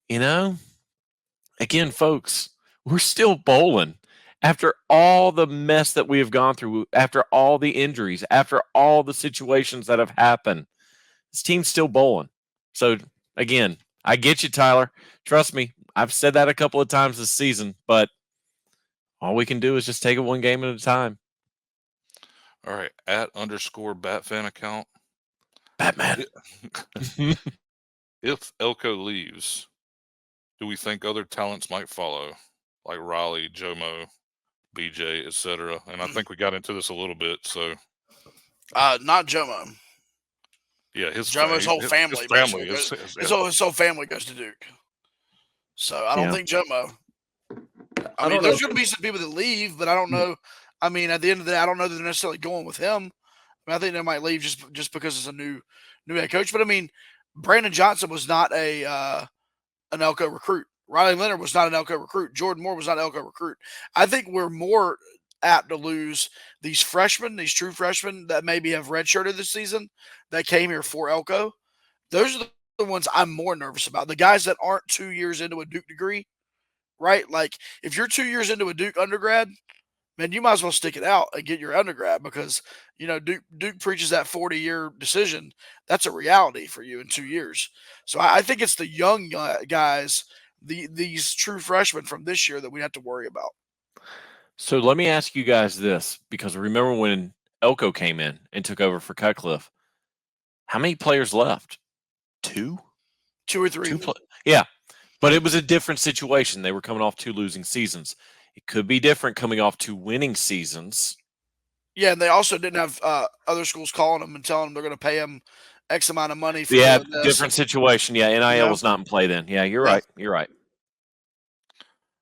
again, folks, we're still bowling after all the mess that we have gone through, after all the injuries, after all the situations that have happened. This team's still bowling. So again, I get you, Tyler. Trust me, I've said that a couple of times this season, but all we can do is just take it one game at a time. All right, @_BatFan account. Batman. If Elko leaves, do we think other talents might follow, like Raleigh, Jomo, BJ, etc.? And I think we got into this a little bit. So, not Jomo. yeah, Jomo's whole family, his family is his whole family goes to Duke. So I don't think Jomo. I mean, there's going to be some people that leave, but I don't know. I mean, at the end of the day, I don't know that they're necessarily going with him. I mean, I think they might leave just because it's a new head coach. But I mean, Brandon Johnson was not an Elko recruit. Riley Leonard was not an Elko recruit. Jordan Moore was not an Elko recruit. I think we're more apt to lose these freshmen, these true freshmen that maybe have redshirted this season that came here for Elko. Those are the ones I'm more nervous about. The guys that aren't 2 years into a Duke degree, right? Like if you're 2 years into a Duke undergrad, man, you might as well stick it out and get your undergrad because, Duke preaches that 40-year decision. That's a reality for you in 2 years. So I think it's the young guys, these true freshmen from this year that we have to worry about. So let me ask you guys this, because remember when Elko came in and took over for Cutcliffe, how many players left? 2? 2 or 3. Yeah, but it was a different situation. They were coming off 2 losing seasons. It could be different coming off 2 winning seasons. Yeah, and they also didn't have other schools calling them and telling them they're going to pay them X amount of money for doing this. Different situation. Yeah, NIL was not in play then. Yeah, you're right. You're right.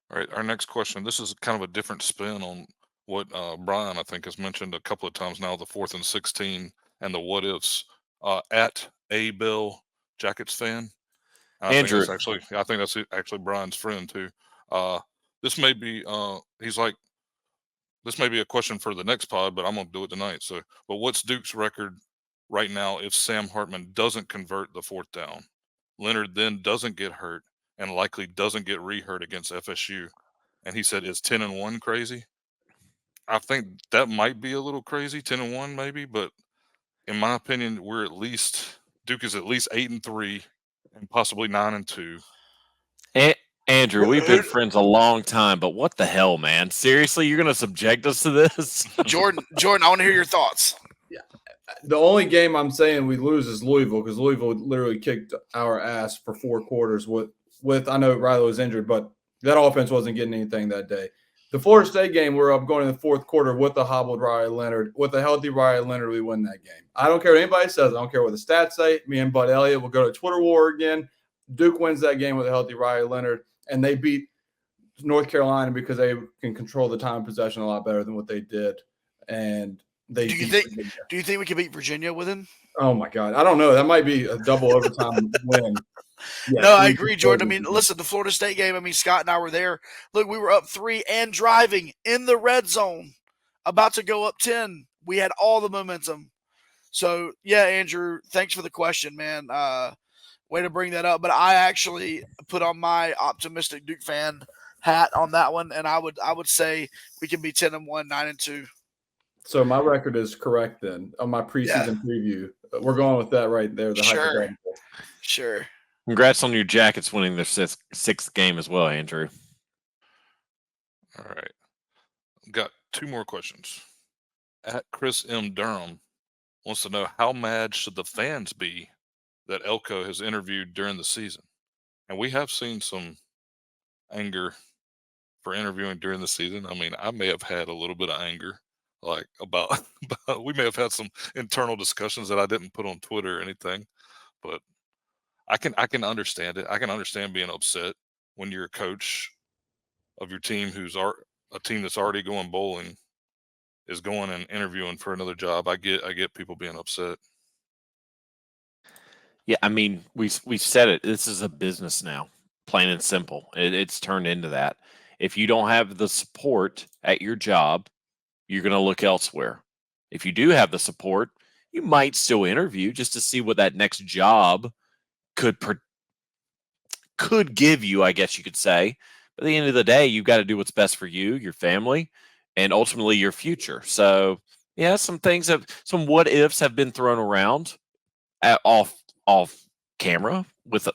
All right, our next question. This is kind of a different spin on what Brian, I think, has mentioned a couple of times now, the 4th and 16 and the what ifs. @ABill Jackets fan. Andrew. I think that's actually Brian's friend too. This may be he's like, this may be a question for the next pod, but I'm gonna do it tonight. So, but what's Duke's record right now if Sam Hartman doesn't convert the 4th down? Leonard then doesn't get hurt and likely doesn't get re-hurt against FSU. And he said, is 10-1 crazy? I think that might be a little crazy, 10-1 maybe, but in my opinion, Duke is at least 8-3 and possibly 9-2. Andrew, we've been friends a long time, but what the hell, man? Seriously, you're going to subject us to this? Jordan, I want to hear your thoughts. Yeah. The only game I'm saying we lose is Louisville, because Louisville literally kicked our ass for 4 quarters with I know Riley was injured, but that offense wasn't getting anything that day. The Florida State game, we're up going in the 4th quarter with a hobbled Riley Leonard. With a healthy Riley Leonard, we win that game. I don't care what anybody says. I don't care what the stats say. Me and Bud Elliott will go to Twitter war again. Duke wins that game with a healthy Riley Leonard, and they beat North Carolina because they can control the time of possession a lot better than what they did. And they do you think we can beat Virginia with him? Oh my God, I don't know. That might be a double overtime win. Yeah, no, I agree, Jordan. I mean, listen, the Florida State game, I mean, Scott and I were there. Look, we were up 3 and driving in the red zone, about to go up 10. We had all the momentum. So, yeah, Andrew, thanks for the question, man. Way to bring that up. But I actually put on my optimistic Duke fan hat on that one, and I would say we can be 10-1, 9-2. So my record is correct then on my preseason preview. We're going with that right there. Sure. Congrats on your Jackets winning their 6th game as well, Andrew. All right. Got 2 more questions. @Chris M. Durham wants to know, how mad should the fans be that Elko has interviewed during the season? And we have seen some anger for interviewing during the season. I mean, I may have had a little bit of anger, like about we may have had some internal discussions that I didn't put on Twitter or anything, but I can understand it. I can understand being upset when you're a coach of your team a team that's already going bowling is going and interviewing for another job. I get people being upset. Yeah, I mean, we've said it. This is a business now, plain and simple. It's turned into that. If you don't have the support at your job, you're going to look elsewhere. If you do have the support, you might still interview just to see what that next job could give you, I guess you could say. But at the end of the day, you've got to do what's best for you, your family, and ultimately your future. So, yeah, some what ifs have been thrown around off camera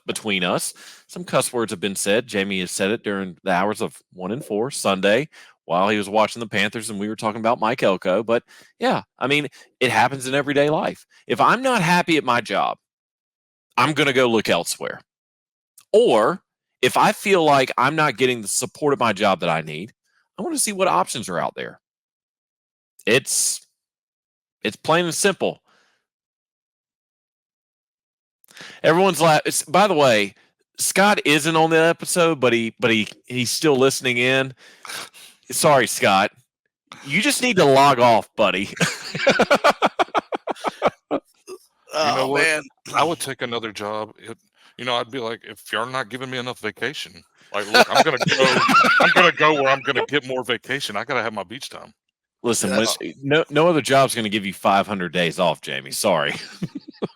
between us. Some cuss words have been said. Jamie has said it during the hours of 1 and 4 Sunday while he was watching the Panthers, and we were talking about Mike Elko. But yeah, I mean, it happens in everyday life. If I'm not happy at my job, I'm going to go look elsewhere. Or if I feel like I'm not getting the support of my job that I need, I want to see what options are out there. It's plain and simple. Everyone's by the way, Scott isn't on the episode, but he's still listening in. Sorry, Scott. You just need to log off, buddy. You know what? Man. I would take another job. I'd be like, if you're not giving me enough vacation, like, look, I'm gonna go where I'm gonna get more vacation. I gotta have my beach time. Listen, no other job's gonna give you 500 days off, Jamie. Sorry.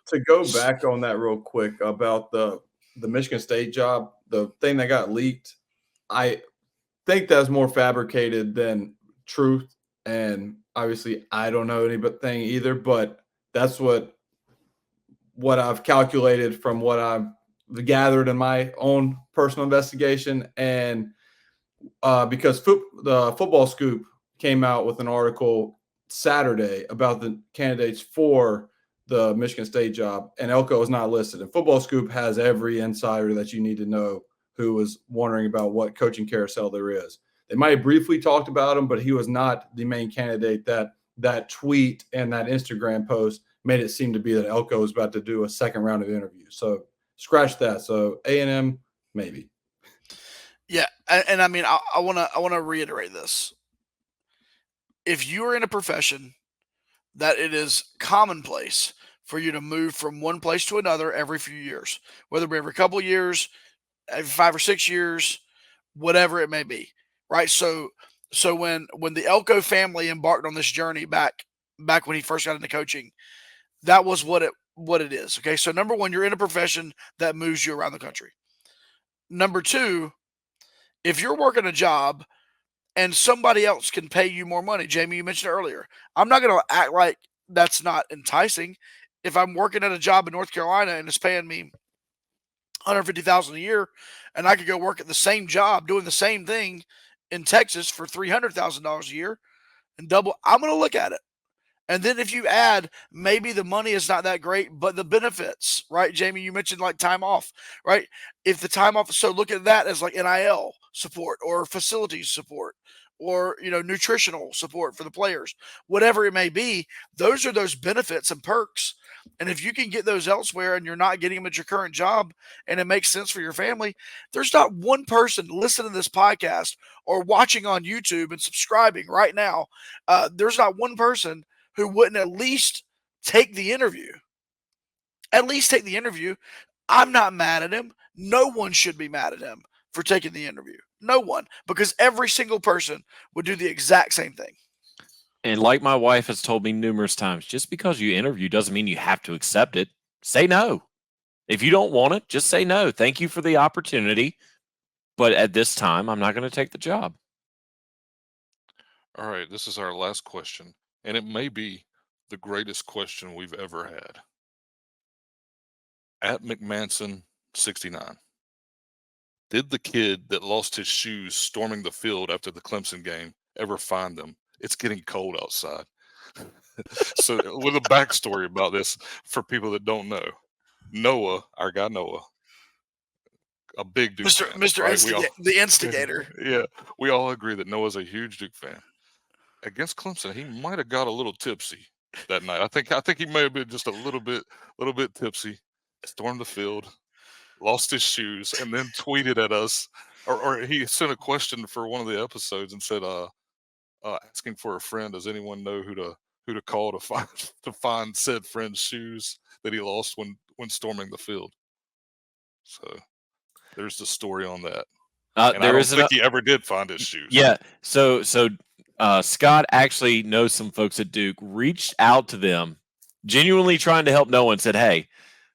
To go back on that real quick about the Michigan State job, the thing that got leaked, I think that's more fabricated than truth. And obviously, I don't know anything either, but that's what I've calculated from what I've gathered in my own personal investigation. And because the Football Scoop came out with an article Saturday about the candidates for the Michigan State job, and Elko is not listed. And Football Scoop has every insider that you need to know who was wondering about what coaching carousel there is. They might have briefly talked about him, but he was not the main candidate. That tweet and that Instagram post made it seem to be that Elko was about to do a second round of interviews. So scratch that. So A&M, maybe. Yeah, and I mean, I want to reiterate this. If you are in a profession that it is commonplace for you to move from one place to another every few years, whether it be every couple of years, every 5 or 6 years, whatever it may be, right? So when the Elko family embarked on this journey back when he first got into coaching, that was what it is. Okay, so number one, you're in a profession that moves you around the country. Number two, if you're working a job and somebody else can pay you more money, Jamie, you mentioned earlier, I'm not going to act like that's not enticing. If I'm working at a job in North Carolina and it's paying me $150,000 a year, and I could go work at the same job doing the same thing in Texas for $300,000 a year and double, I'm going to look at it. And then if you add, maybe the money is not that great, but the benefits, right? Jamie, you mentioned like time off, right? If the time off, so look at that as like NIL support or facilities support or, nutritional support for the players, whatever it may be. Those are those benefits and perks. And if you can get those elsewhere and you're not getting them at your current job and it makes sense for your family, there's not one person listening to this podcast or watching on YouTube and subscribing right now. There's not one person who wouldn't at least take the interview. At least take the interview. I'm not mad at him. No one should be mad at him for taking the interview. No one, because every single person would do the exact same thing. And like my wife has told me numerous times, just because you interview doesn't mean you have to accept it. Say no. If you don't want it, just say no. Thank you for the opportunity, but at this time, I'm not going to take the job. All right, this is our last question, and it may be the greatest question we've ever had. At McManson 69. Did the kid that lost his shoes storming the field after the Clemson game ever find them? It's getting cold outside. So with a backstory about this for people that don't know. Noah, our guy Noah, a big Duke fan. Mr. Right? The instigator. Yeah, we all agree that Noah's a huge Duke fan. Against Clemson, he might have got a little tipsy that night. I think he may have been just a little bit tipsy, stormed the field, lost his shoes, and then tweeted at us, or he sent a question for one of the episodes and said, asking for a friend. Does anyone know who to call to find said friend's shoes that he lost when storming the field? So there's the story on that. And I don't think he ever did find his shoes. Yeah. So Scott actually knows some folks at Duke, reached out to them genuinely trying to help Noah and said, hey,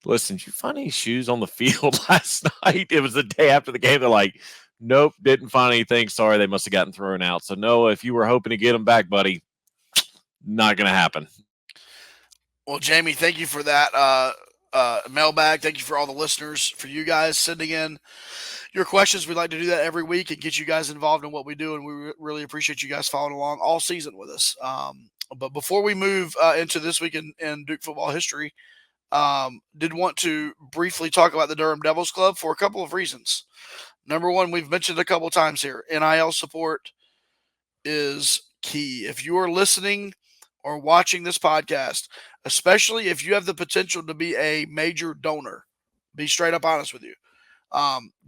listen, did you find any shoes on the field last night? It was the day after the game. They're like, nope, didn't find anything. Sorry, they must have gotten thrown out. So, Noah, if you were hoping to get them back, buddy, not going to happen. Well, Jamie, thank you for that mailbag. Thank you for all the listeners, for you guys sending in your questions. We'd like to do that every week and get you guys involved in what we do, and we really appreciate you guys following along all season with us. But before we move into this week in Duke football history, did want to briefly talk about the Durham Devils Club for a couple of reasons. Number one, we've mentioned a couple of times here, NIL support is key. If you are listening or watching this podcast, especially if you have the potential to be a major donor, be straight up honest with you,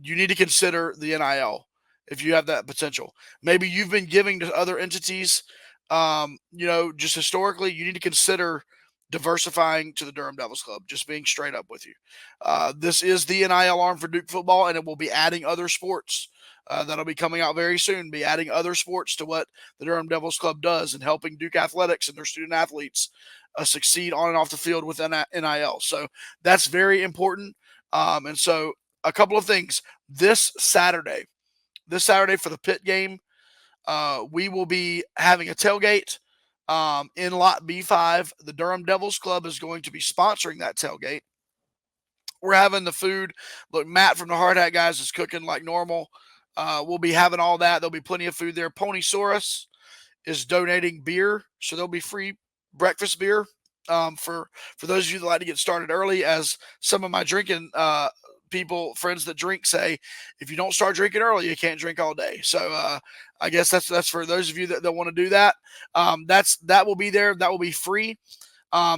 you need to consider the NIL if you have that potential. Maybe you've been giving to other entities, just historically, you need to consider diversifying to the Durham Devils Club, just being straight up with you. This is the NIL arm for Duke football, and it will be adding other sports. That'll be coming out very soon, be adding other sports to what the Durham Devils Club does and helping Duke athletics and their student athletes succeed on and off the field with NIL. So that's very important. And so a couple of things. This Saturday for the Pitt game, we will be having a tailgate in Lot B5. The Durham Devils Club is going to be sponsoring that tailgate. We're having the food. Look, Matt from the Hard Hat guys is cooking like normal. We'll be having all that. There'll be plenty of food there. Ponysaurus is donating beer, so there'll be free breakfast beer for those of you that like to get started early. As some of my drinking friends that drink say, if you don't start drinking early, you can't drink all day. So I guess that's for those of you that want to do that. That will be there. That will be free.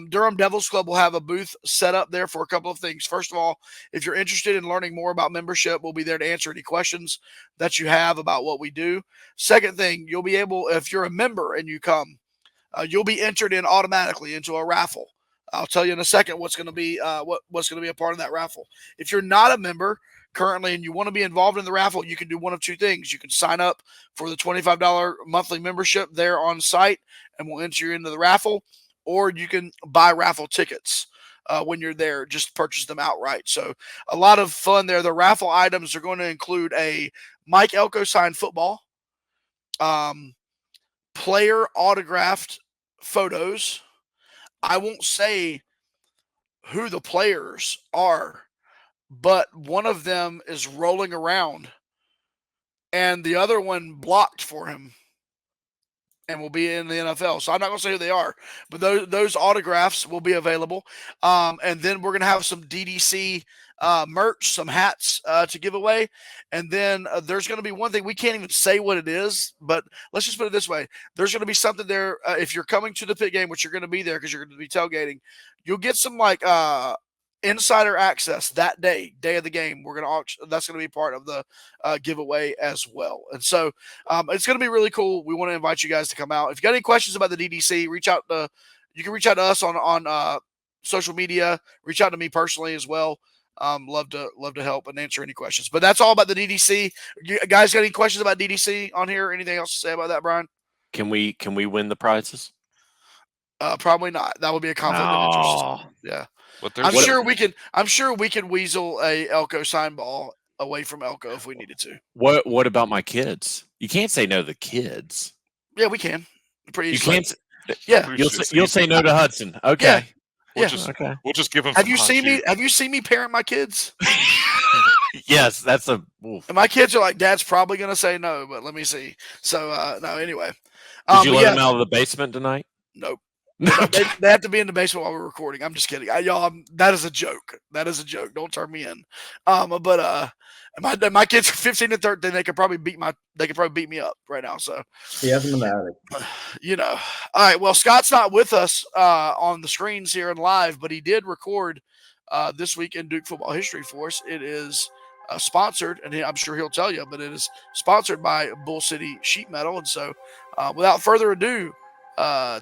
Durham Devils Club will have a booth set up there for a couple of things. First of all, if you're interested in learning more about membership, we'll be there to answer any questions that you have about what we do. Second thing, you'll be able, if you're a member and you come, you'll be entered in automatically into a raffle. I'll tell you in a second what's going to be what's going to be a part of that raffle. If you're not a member currently and you want to be involved in the raffle, you can do one of two things. You can sign up for the $25 monthly membership there on site, and we'll enter you into the raffle. Or you can buy raffle tickets when you're there, just purchase them outright. So a lot of fun there. The raffle items are going to include a Mike Elko signed football, player autographed photos. I won't say who the players are, but one of them is rolling around and the other one blocked for him and will be in the NFL. So I'm not going to say who they are, but those autographs will be available. And then we're going to have some DDC merch, some hats to give away. And then there's going to be one thing. We can't even say what it is, but let's just put it this way. There's going to be something there. If you're coming to the Pitt game, which you're going to be there because you're going to be tailgating, you'll get some insider access that day of the game. That's going to be part of the giveaway as well. And so it's going to be really cool. We want to invite you guys to come out. If you got any questions about the DDC, you can reach out to us on social media. Reach out to me personally as well. Love to help and answer any questions. But that's all about the DDC. You guys got any questions about DDC on here? Anything else to say about that, Brian? Can we win the prizes? Probably not. That would be a conflict of interest. Yeah. I'm sure we can weasel a Elko sign ball away from Elko if we needed to. What about my kids? You can't say no to the kids. Yeah, we can. Pretty easily. You can't. Yeah, you'll say no to Hudson. Okay. Yeah. We'll just give them. Have you seen me parent my kids? Yes, that's a. Oof. And my kids are like, Dad's probably going to say no, but let me see. So no, anyway. Did you let them out of the basement tonight? Nope. They have to be in the basement while we're recording. I'm just kidding. Y'all, that is a joke. That is a joke. Don't turn me in. But my kids are 15 and 13. They could probably beat me up right now. So he has them in the attic. All right. Well, Scott's not with us on the screens here and live, but he did record this week in Duke football history for us. It is sponsored, and I'm sure he'll tell you, but it is sponsored by Bull City Sheet Metal. And so, without further ado.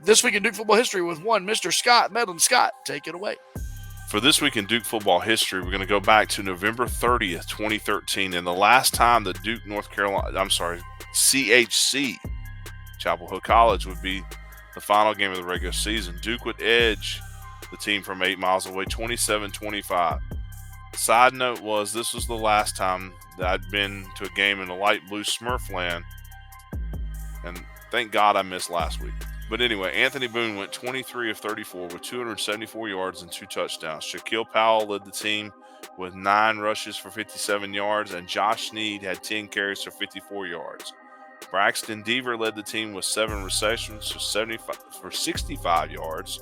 This week in Duke football history with one Mr. Scott Medlin. Scott, take it away. For this week in Duke football history, we're going to go back to November 30th, 2013, and the last time the CHC, Chapel Hill College, would be the final game of the regular season. Duke would edge the team from 8 miles away, 27-25. Side note was this was the last time that I'd been to a game in the light blue Smurfland, and thank God I missed last week. But anyway, Anthony Boone went 23 of 34 with 274 yards and 2 touchdowns. Shaquille Powell led the team with 9 rushes for 57 yards, and Josh Snead had 10 carries for 54 yards. Braxton Deaver led the team with 7 receptions for 65 yards.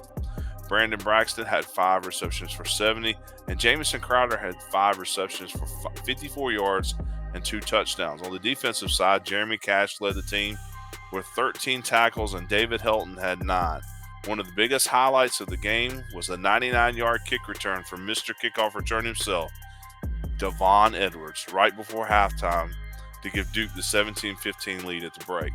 Brandon Braxton had 5 receptions for 70, and Jamison Crowder had 5 receptions for 54 yards and 2 touchdowns. On the defensive side, Jeremy Cash led the team with 13 tackles, and David Helton had 9. One of the biggest highlights of the game was a 99-yard kick return from Mr. Kickoff Return himself, Devon Edwards, right before halftime to give Duke the 17-15 lead at the break.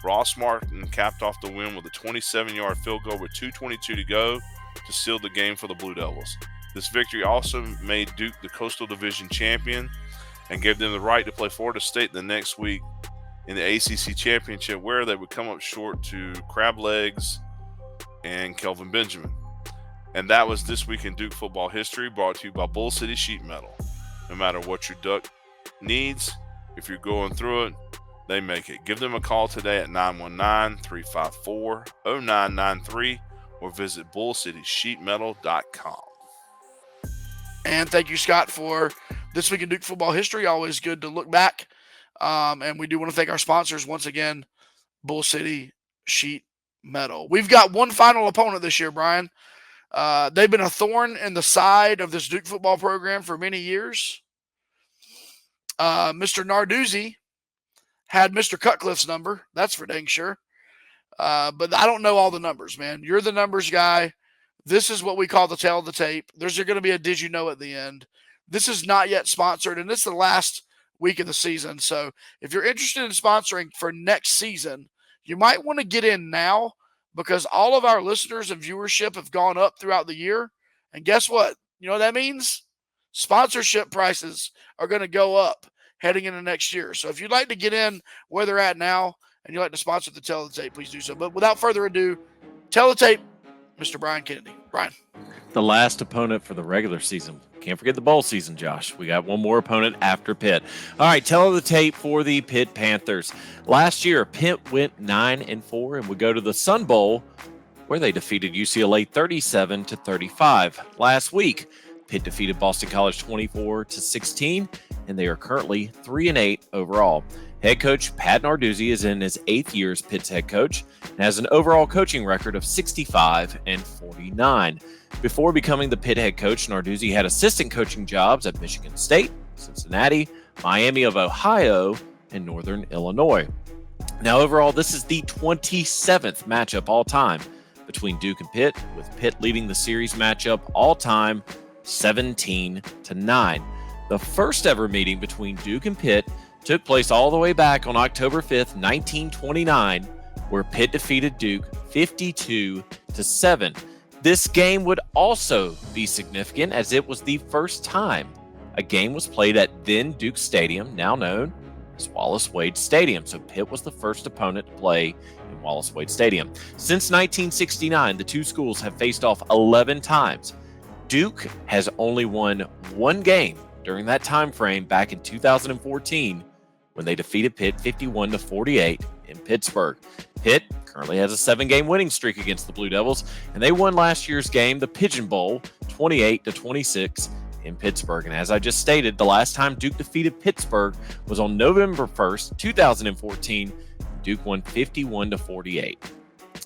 Ross Martin capped off the win with a 27-yard field goal with 2:22 to go to seal the game for the Blue Devils. This victory also made Duke the Coastal Division champion and gave them the right to play Florida State the next week in the ACC Championship, where they would come up short to Crab Legs and Kelvin Benjamin. And that was This Week in Duke Football History, brought to you by Bull City Sheet Metal. No matter what your Duck needs, if you're going through it, they make it. Give them a call today at 919-354-0993 or visit bullcitysheetmetal.com. And thank you, Scott, for This Week in Duke Football History. Always good to look back. And we do want to thank our sponsors once again, Bull City Sheet Metal. We've got one final opponent this year, Brian. They've been a thorn in the side of this Duke football program for many years. Mr. Narduzzi had Mr. Cutcliffe's number. That's for dang sure. But I don't know all the numbers, man. You're the numbers guy. This is what we call the tail of the tape. There's going to be a did you know at the end. This is not yet sponsored, and this is the last week of the season. So if you're interested in sponsoring for next season, you might want to get in now, because all of our listeners and viewership have gone up throughout the year. And guess what? You know what that means? Sponsorship prices are going to go up heading into next year. So if you'd like to get in where they're at now and you'd like to sponsor the Tell the Tape, please do so. But without further ado, Tell the Tape, Mr. Brian Kennedy. Brian. The last opponent for the regular season. Can't forget the bowl season, Josh. We got one more opponent after Pitt. All right, Tell the Tape for the Pitt Panthers. Last year, Pitt went 9-4 and would go to the Sun Bowl, where they defeated UCLA 37-35. Last week, Pitt defeated Boston College 24-16, and they are currently 3-8 overall. Head coach Pat Narduzzi is in his 8th year as Pitt's head coach and has an overall coaching record of 65-49. Before becoming the Pitt head coach, Narduzzi had assistant coaching jobs at Michigan State, Cincinnati, Miami of Ohio, and Northern Illinois. Now, overall, this is the 27th matchup all time between Duke and Pitt, with Pitt leading the series matchup all time 17-9. The first ever meeting between Duke and Pitt took place all the way back on October 5th, 1929, where Pitt defeated Duke 52-7. This game would also be significant, as it was the first time a game was played at then Duke Stadium, now known as Wallace Wade Stadium. So Pitt was the first opponent to play in Wallace Wade Stadium. Since 1969, the two schools have faced off 11 times. Duke has only won one game during that time frame back in 2014, when they defeated Pitt 51-48 in Pittsburgh. Pitt currently has a 7-game winning streak against the Blue Devils, and they won last year's game, the Pigeon Bowl, 28-26 in Pittsburgh. And as I just stated, the last time Duke defeated Pittsburgh was on November 1st, 2014. Duke won 51-48.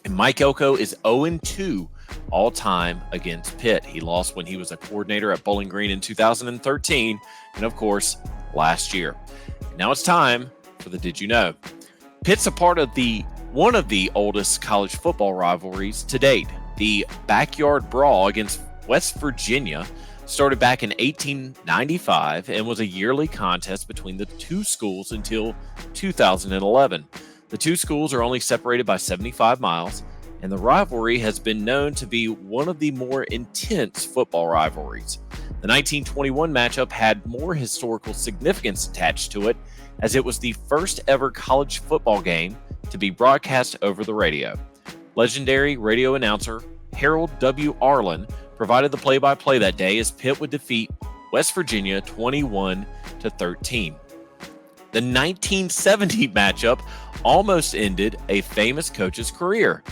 And Mike Elko is 0-2 all-time against Pitt. He lost when he was a coordinator at Bowling Green in 2013, and of course, last year. Now it's time for the Did You Know? Pitt's a part of one of the oldest college football rivalries to date. The backyard brawl against West Virginia started back in 1895 and was a yearly contest between the two schools until 2011. The two schools are only separated by 75 miles, and the rivalry has been known to be one of the more intense football rivalries. The 1921 matchup had more historical significance attached to it, as it was the first ever college football game to be broadcast over the radio. Legendary radio announcer Harold W. Arlen provided the play-by-play that day as Pitt would defeat West Virginia 21-13. The 1970 matchup almost ended a famous coach's career.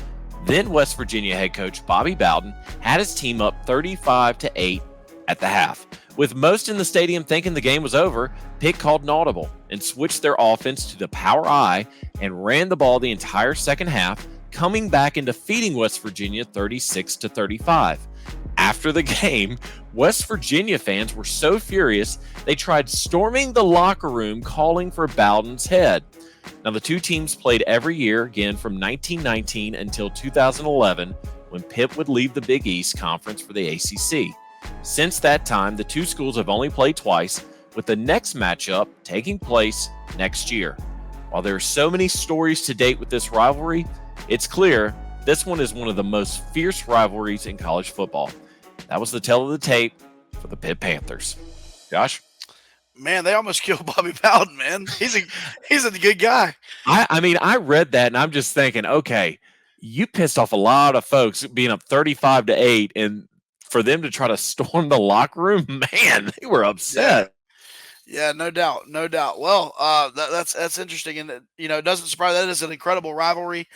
Then West Virginia head coach Bobby Bowden had his team up 35-8 at the half. With most in the stadium thinking the game was over, Pitt called an audible and switched their offense to the power I and ran the ball the entire second half, coming back and defeating West Virginia 36-35. After the game, West Virginia fans were so furious they tried storming the locker room calling for Bowden's head. Now, the two teams played every year again from 1919 until 2011, when Pitt would leave the Big East Conference for the ACC. Since that time, the two schools have only played twice, with the next matchup taking place next year. While there are so many stories to date with this rivalry, it's clear this one is one of the most fierce rivalries in college football. That was the tale of the tape for the Pitt Panthers. Josh? Man, they almost killed Bobby Bowden, man. He's a good guy. I read that and I'm just thinking, okay, you pissed off a lot of folks being up 35-8, and for them to try to storm the locker room, man, they were upset. Yeah, no doubt. Well, that's interesting, and it doesn't surprise. That is an incredible rivalry.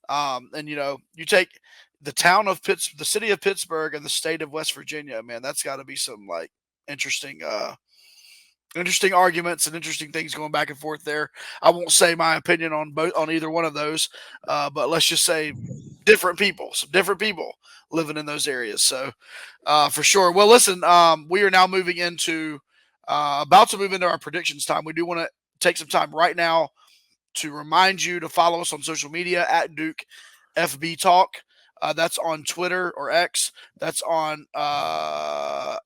And you take the town of the city of Pittsburgh and the state of West Virginia, man, that's got to be some like interesting arguments and interesting things going back and forth there. I won't say my opinion on either one of those, but let's just say some different people living in those areas. So for sure. Well, listen, we are now moving into about to move into our predictions time. We do want to take some time right now to remind you to follow us on social media at Duke FB Talk. That's on Twitter or X. That's on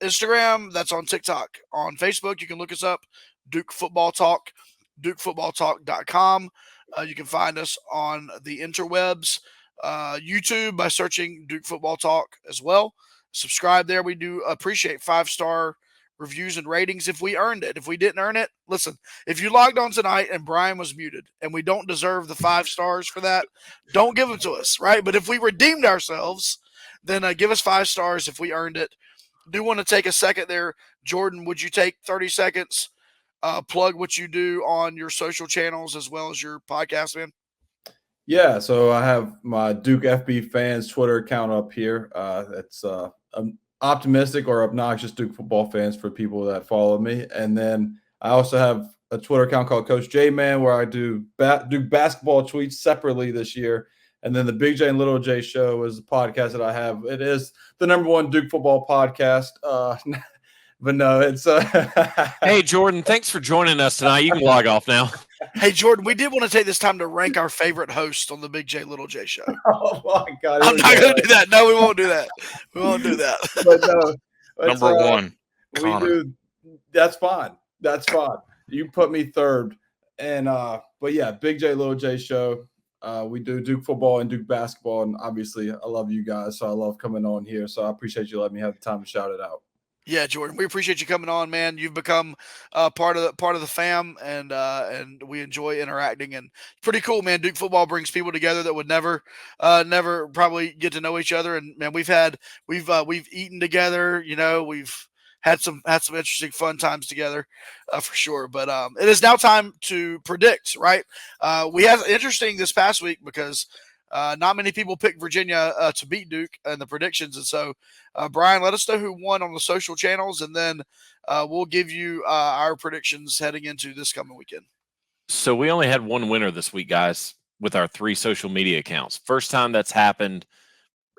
Instagram. That's on TikTok. On Facebook, you can look us up, Duke Football Talk, DukeFootballTalk.com. You can find us on the interwebs, YouTube by searching Duke Football Talk as well. Subscribe there. We do appreciate 5-star reviews and ratings if we earned it. If we didn't earn it, listen, if you logged on tonight and Brian was muted and we don't deserve the 5 stars for that, don't give them to us, right? But if we redeemed ourselves, then give us 5 stars if we earned it. Do want to take a second there. Jordan, would you take 30 seconds, plug what you do on your social channels as well as your podcast, man? Yeah, so I have my Duke FB fans Twitter account up here. It's optimistic or obnoxious Duke football fans for people that follow me. And then I also have a Twitter account called Coach J Man, where I do Duke basketball tweets separately this year. And then the Big J and Little J show is the podcast that I have. It is the #1 Duke football podcast. But no, it's Hey, Jordan, thanks for joining us tonight. You can log off now. Hey, Jordan, we did want to take this time to rank our favorite host on the Big J, Little J show. Oh, my God. I'm not going to do that. No, we won't do that. We won't do that. But no, Number one, we Connor. do. That's fine. You put me third. And but yeah, Big J, Little J show. We do Duke football and Duke basketball, and obviously I love you guys, so I love coming on here. So I appreciate you letting me have the time to shout it out. Yeah, Jordan, we appreciate you coming on, man. You've become part of the fam, and we enjoy interacting. And pretty cool, man. Duke football brings people together that would never probably get to know each other. And man, we've eaten together. We've had some interesting fun times together, for sure. But it is now time to predict, right? We had interesting this past week because not many people picked Virginia to beat Duke in the predictions. And so, Brian, let us know who won on the social channels, and then we'll give you our predictions heading into this coming weekend. So we only had one winner this week, guys, with our 3 social media accounts. First time that's happened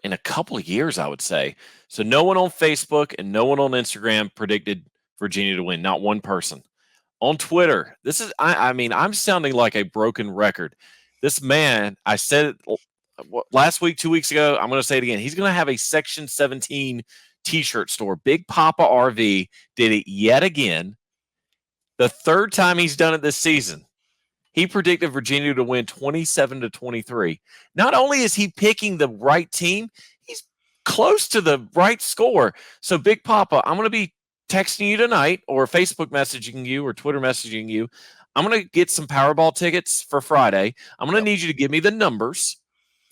in a couple of years, I would say. So no one on Facebook and no one on Instagram predicted Virginia to win. Not one person. On Twitter, this is, I'm sounding like a broken record. This man, I said it last week, 2 weeks ago, I'm going to say it again. He's going to have a Section 17 T-shirt store. Big Papa RV did it yet again. The third time he's done it this season. He predicted Virginia to win 27-23. Not only is he picking the right team, he's close to the right score. So, Big Papa, I'm going to be texting you tonight, or Facebook messaging you, or Twitter messaging you. I'm going to get some Powerball tickets for Friday. I'm going to need you to give me the numbers,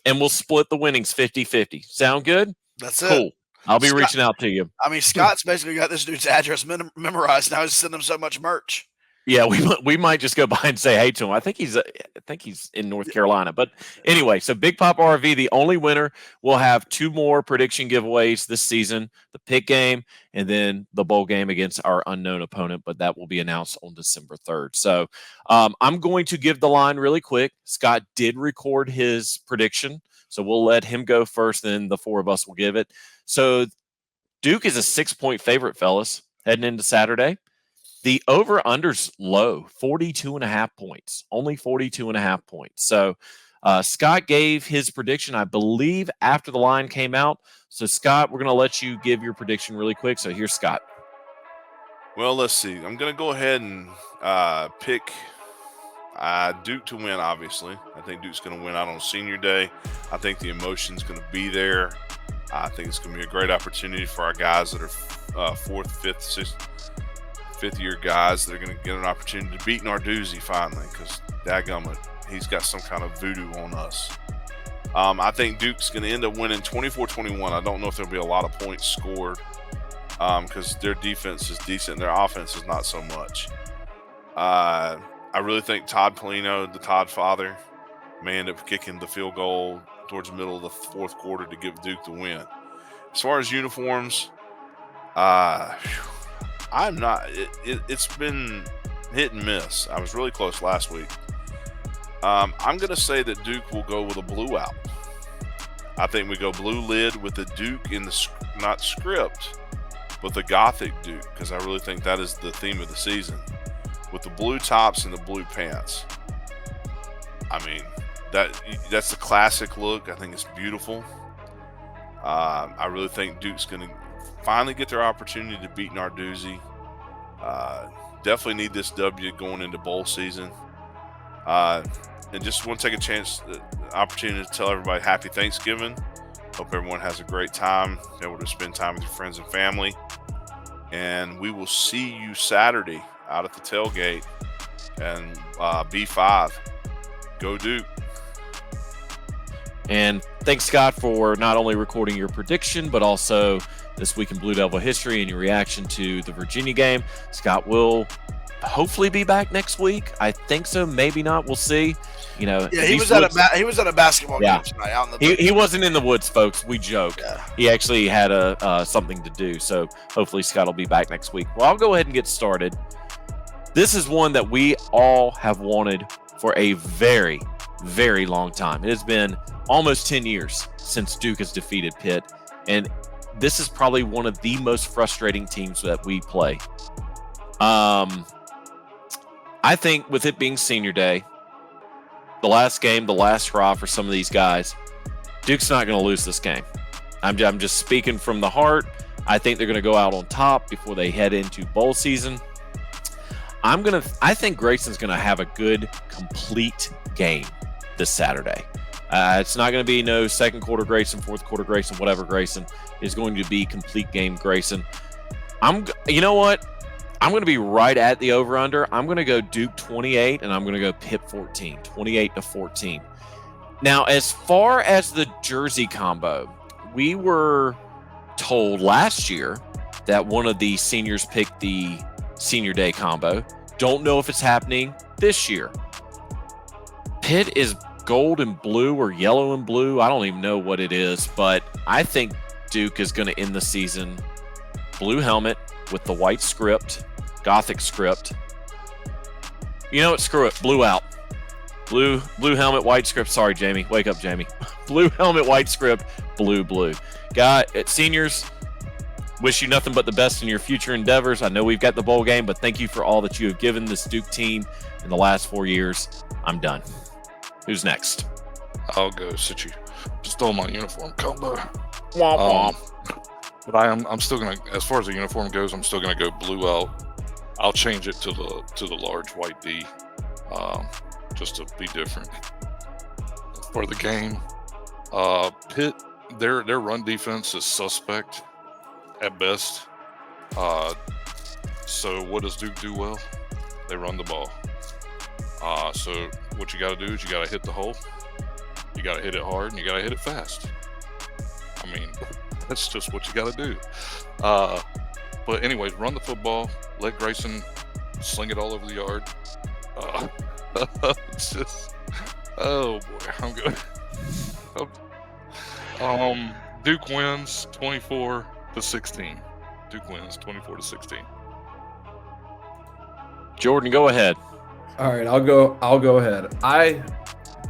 and we'll split the winnings 50-50. Sound good? That's cool. it. I'll be Scott- reaching out to you. I mean, Scott's basically got this dude's address memorized now. He's sending him so much merch. Yeah, we might just go by and say hey to him. I think he's in North Carolina. But anyway, so Big Pop RV, the only winner. We'll have 2 more prediction giveaways this season: the Pitt game and then the bowl game against our unknown opponent. But that will be announced on December 3rd. So I'm going to give the line really quick. Scott did record his prediction, so we'll let him go first. Then the 4 of us will give it. So Duke is a 6-point favorite, fellas, heading into Saturday. The over-under's low, 42.5 points, only 42.5 points. So Scott gave his prediction, I believe, after the line came out. So, Scott, we're going to let you give your prediction really quick. So, here's Scott. Well, let's see. I'm going to go ahead and pick Duke to win, obviously. I think Duke's going to win out on Senior Day. I think the emotion's going to be there. I think it's going to be a great opportunity for our guys that are 4th, 5th, 6th, 5th-year guys that are going to get an opportunity to beat Narduzzi finally, because dadgummit, he's got some kind of voodoo on us. I think Duke's going to end up winning 24-21. I don't know if there'll be a lot of points scored because their defense is decent. Their offense is not so much. I really think Todd Polino, the Todd father, may end up kicking the field goal towards the middle of the 4th quarter to give Duke the win. As far as uniforms, I'm not. It's been hit and miss. I was really close last week. I'm going to say that Duke will go with a blue out. I think we go blue lid with the Duke in the not script, but the Gothic Duke, because I really think that is the theme of the season, with the blue tops and the blue pants. I mean, that's the classic look. I think it's beautiful. I really think Duke's going to finally get their opportunity to beat Narduzzi. Definitely need this W going into bowl season. And just want to take a chance, opportunity to tell everybody happy Thanksgiving. Hope everyone has a great time, able to spend time with your friends and family. And we will see you Saturday out at the tailgate and B5. Go Duke. And thanks, Scott, for not only recording your prediction, but also this week in Blue Devil history and your reaction to the Virginia game. Scott will hopefully be back next week. I think so. Maybe not. We'll see. You know, Yeah, he was at a basketball game tonight out in the he wasn't in the woods, folks. We joke. Yeah. He actually had something to do. So hopefully Scott will be back next week. Well, I'll go ahead and get started. This is one that we all have wanted for a very, very long time. It has been almost 10 years since Duke has defeated Pitt, and this is probably one of the most frustrating teams that we play. I think with it being Senior Day, the last game, the last hurrah for some of these guys, Duke's not going to lose this game. I'm just speaking from the heart. I think they're going to go out on top before they head into bowl season. I think Grayson's going to have a good, complete game this Saturday. It's not going to be no 2nd quarter Grayson, 4th quarter Grayson, whatever Grayson. Is going to be complete game Grayson. You know what? I'm going to be right at the over-under. I'm going to go Duke 28, and I'm going to go Pitt 14, 28-14. Now, as far as the jersey combo, we were told last year that one of the seniors picked the Senior Day combo. Don't know if it's happening this year. Pitt is gold and blue or yellow and blue. I don't even know what it is, but I think Duke is going to end the season blue helmet with the white script, Gothic script. You know what? Screw it. Blue out. Blue helmet, white script. Sorry, Jamie. Wake up, Jamie. Blue helmet, white script, blue. Seniors, wish you nothing but the best in your future endeavors. I know we've got the bowl game, but thank you for all that you have given this Duke team in the last 4 years. I'm done. Who's next? I'll go Situ. Stole my uniform combo. Womp womp. But I'm still gonna, as far as the uniform goes, I'm still gonna go blue out. I'll change it to the large white D, just to be different. For the game, Pitt, their run defense is suspect at best. So what does Duke do well? They run the ball. So what you got to do is you got to hit the hole. You got to hit it hard, and you got to hit it fast. I mean, That's just what you got to do. But anyways, run the football. Let Grayson sling it all over the yard. It's just, oh boy, I'm good. Duke wins 24-16. Duke wins 24-16. Jordan, go ahead. All right, I'll go ahead. I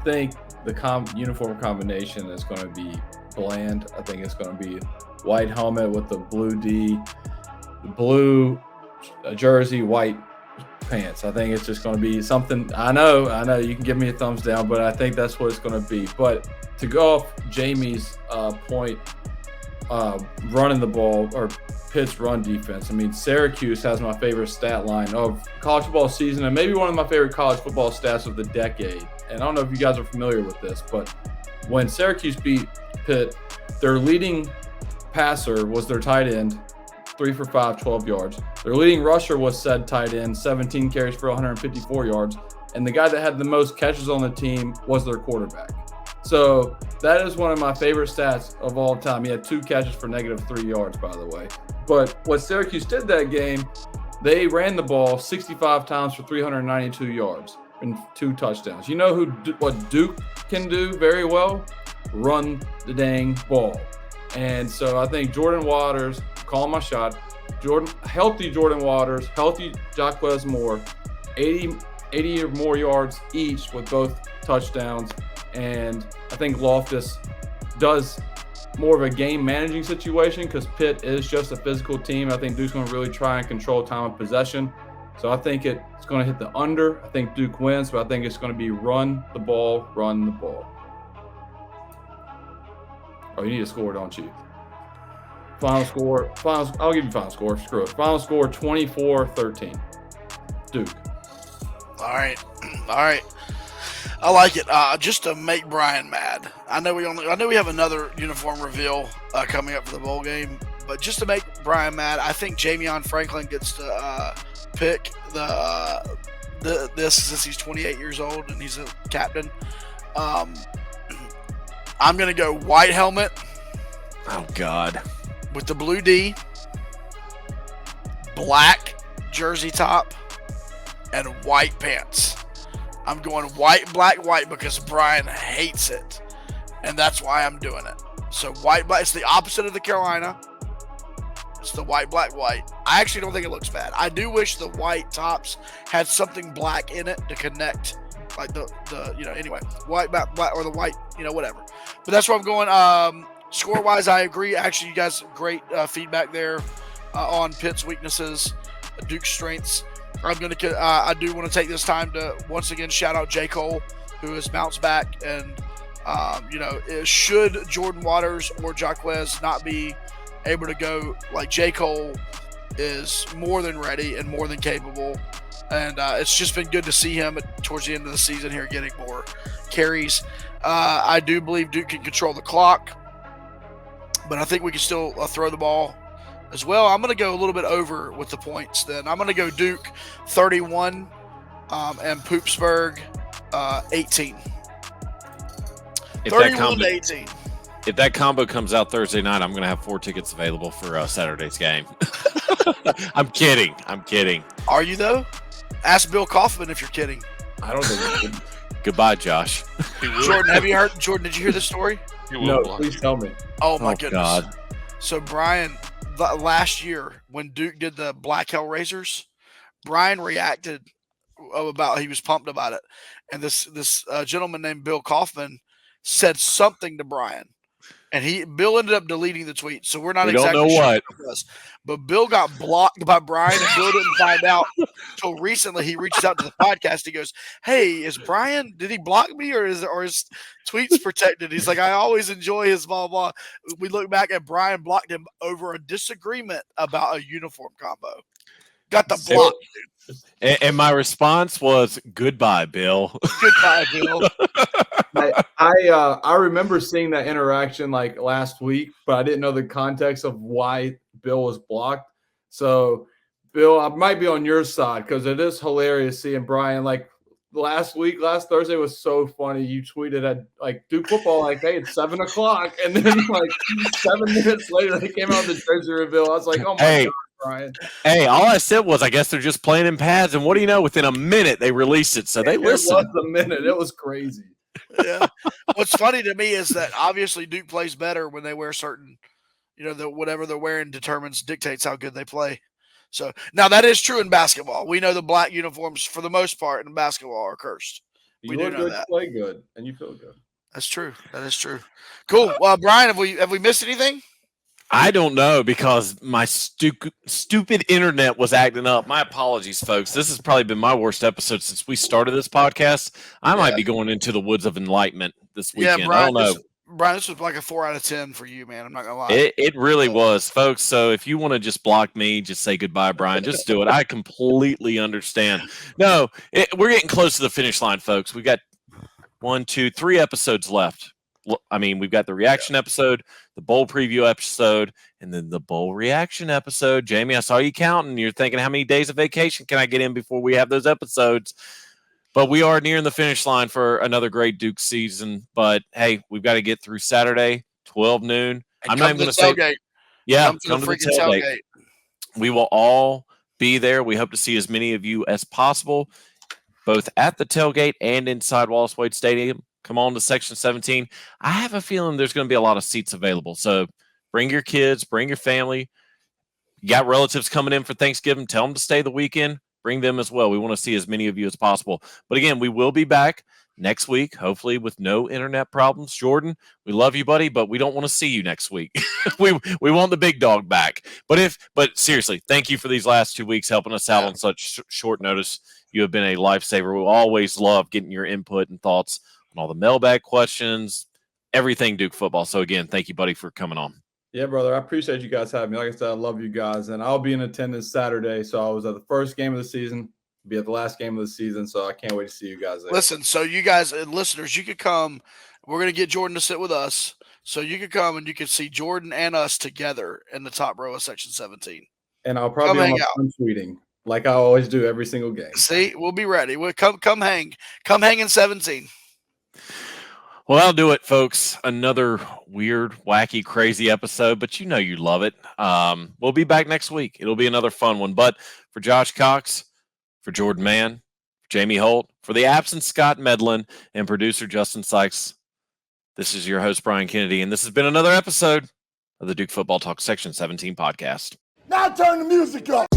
think the uniform combination is going to be bland. I think it's going to be white helmet with the blue D, the blue jersey, white pants. I think it's just going to be something. I know you can give me a thumbs down, but I think that's what it's going to be. But to go off Jamie's point, running the ball or Pitt's run defense. I mean, Syracuse has my favorite stat line of college football season and maybe one of my favorite college football stats of the decade. And I don't know if you guys are familiar with this, but when Syracuse beat Pitt, their leading passer was their tight end, 3 for 5, 12 yards. Their leading rusher was said tight end, 17 carries for 154 yards. And the guy that had the most catches on the team was their quarterback. So that is one of my favorite stats of all time. He had 2 catches for -3 yards, by the way. But what Syracuse did that game, they ran the ball 65 times for 392 yards and 2 touchdowns. You know what Duke can do very well? Run the dang ball. And so I think Jordan Waters, calling my shot, healthy Jordan Waters, healthy Jacquez Moore, 80 or more yards each with both touchdowns. And I think Loftus does more of a game managing situation because Pitt is just a physical team. I think Duke's going to really try and control time of possession. So I think it's going to hit the under. I think Duke wins, but I think it's going to be run the ball. Oh, you need a score, don't you? Final score. I'll give you final score. Screw it. Final score 24-13. Duke. All right. I like it. Just to make Brian mad. I know we have another uniform reveal coming up for the bowl game, but just to make Brian mad, I think Jamion Franklin gets to pick this since he's 28 years old and he's a captain. I'm gonna go white helmet. Oh God. With the blue D, black jersey top, and white pants. I'm going white, black, white because Brian hates it. And that's why I'm doing it. So white, black, it's the opposite of the Carolina. It's the white, black, white. I actually don't think it looks bad. I do wish the white tops had something black in it to connect. Like the anyway, white, black, or the white, whatever. But that's where I'm going. Score-wise, I agree. Actually, you guys, great feedback there on Pitt's weaknesses, Duke's strengths. I do want to take this time to once again shout out J. Cole, who has bounced back. And, should Jordan Waters or Jacquez not be able to go, like J. Cole is more than ready and more than capable. And it's just been good to see him towards the end of the season here getting more carries. I do believe Duke can control the clock, but I think we can still throw the ball as well. I'm going to go a little bit over with the points then. I'm going to go Duke 31 and Pittsburgh 18. 31-18. If that combo comes out Thursday night, I'm going to have 4 tickets available for Saturday's game. I'm kidding. Are you though? Ask Bill Kaufman if you're kidding. I don't think. Goodbye, Josh. Jordan, have you heard? Jordan, did you hear this story? No, please tell me. Oh my goodness. God. So Brian, last year when Duke did the Black Hellraisers, Brian reacted he was pumped about it, and this gentleman named Bill Kaufman said something to Brian, and Bill ended up deleting the tweet. So we're not exactly don't know sure what it was, but Bill got blocked by Brian, and Bill didn't find out until recently. He reaches out to the podcast. He goes, "Hey, did he block me or his tweets protected?" He's like, "I always enjoy his blah blah." We look back and Brian blocked him over a disagreement about a uniform combo. Got the block. And my response was, "Goodbye, Bill." Goodbye, Bill. I remember seeing that interaction like last week, but I didn't know the context of why Bill was blocked. So, Bill, I might be on your side because it is hilarious seeing Brian like last Thursday was so funny. You tweeted at like Duke football, like, hey, it's 7 o'clock. And then like 7 minutes later, they came out with the jersey reveal. I was like, oh my God, Brian. Hey, all I said was, I guess they're just playing in pads. And what do you know? Within a minute, they released it. So they listened. It was a minute. It was crazy. Yeah. What's funny to me is that obviously Duke plays better when they wear certain, whatever they're wearing dictates how good they play. So now that is true in basketball. We know the black uniforms for the most part in basketball are cursed. You look good, you play good, and you feel good. That's true. That is true. Cool. Well, Brian, have we missed anything? I don't know because my stupid internet was acting up. My apologies, folks. This has probably been my worst episode since we started this podcast. I might be going into the woods of enlightenment this weekend. Yeah, Brian, I don't know. Brian, this was like a 4 out of 10 for you, man. I'm not gonna lie. It really was, folks. So if you want to just block me, just say goodbye, Brian. Just do it. I completely understand. No, we're getting close to the finish line, folks. We got 1, 2, 3 episodes left. I mean, we've got the reaction episode, the bowl preview episode, and then the bowl reaction episode. Jamie, I saw you counting. You're thinking, how many days of vacation can I get in before we have those episodes? But we are nearing the finish line for another great Duke season. But, hey, we've got to get through Saturday, 12 noon. I'm not even going to say – yeah, come to the tailgate. We will all be there. We hope to see as many of you as possible, both at the tailgate and inside Wallace Wade Stadium. Come on to Section 17. I have a feeling there's going to be a lot of seats available. So bring your kids, bring your family. You got relatives coming in for Thanksgiving. Tell them to stay the weekend. Bring them as well. We want to see as many of you as possible. But again, we will be back next week, hopefully with no internet problems. Jordan, we love you, buddy, but we don't want to see you next week. we want the big dog back. But seriously, thank you for these last 2 weeks helping us out on such short notice. You have been a lifesaver. We always love getting your input and thoughts on all the mailbag questions, everything Duke football. So again, thank you, buddy, for coming on. Yeah, brother. I appreciate you guys having me. Like I said, I love you guys. And I'll be in attendance Saturday. So I was at the first game of the season, be at the last game of the season. So I can't wait to see you guys there. Listen, so you guys and listeners, you could come. We're going to get Jordan to sit with us. So you could come and you can see Jordan and us together in the top row of Section 17. And I'll probably be on my phone tweeting like I always do every single game. See, we'll be ready. We'll come hang. Come hang in 17. Well, that'll do it, folks. Another weird, wacky, crazy episode, but you know you love it. We'll be back next week. It'll be another fun one. But for Josh Cox, for Jordan Mann, for Jamie Holt, for the absent Scott Medlin, and producer Justin Sykes, this is your host, Brian Kennedy, and this has been another episode of the Duke Football Talk Section 17 podcast. Now turn the music up.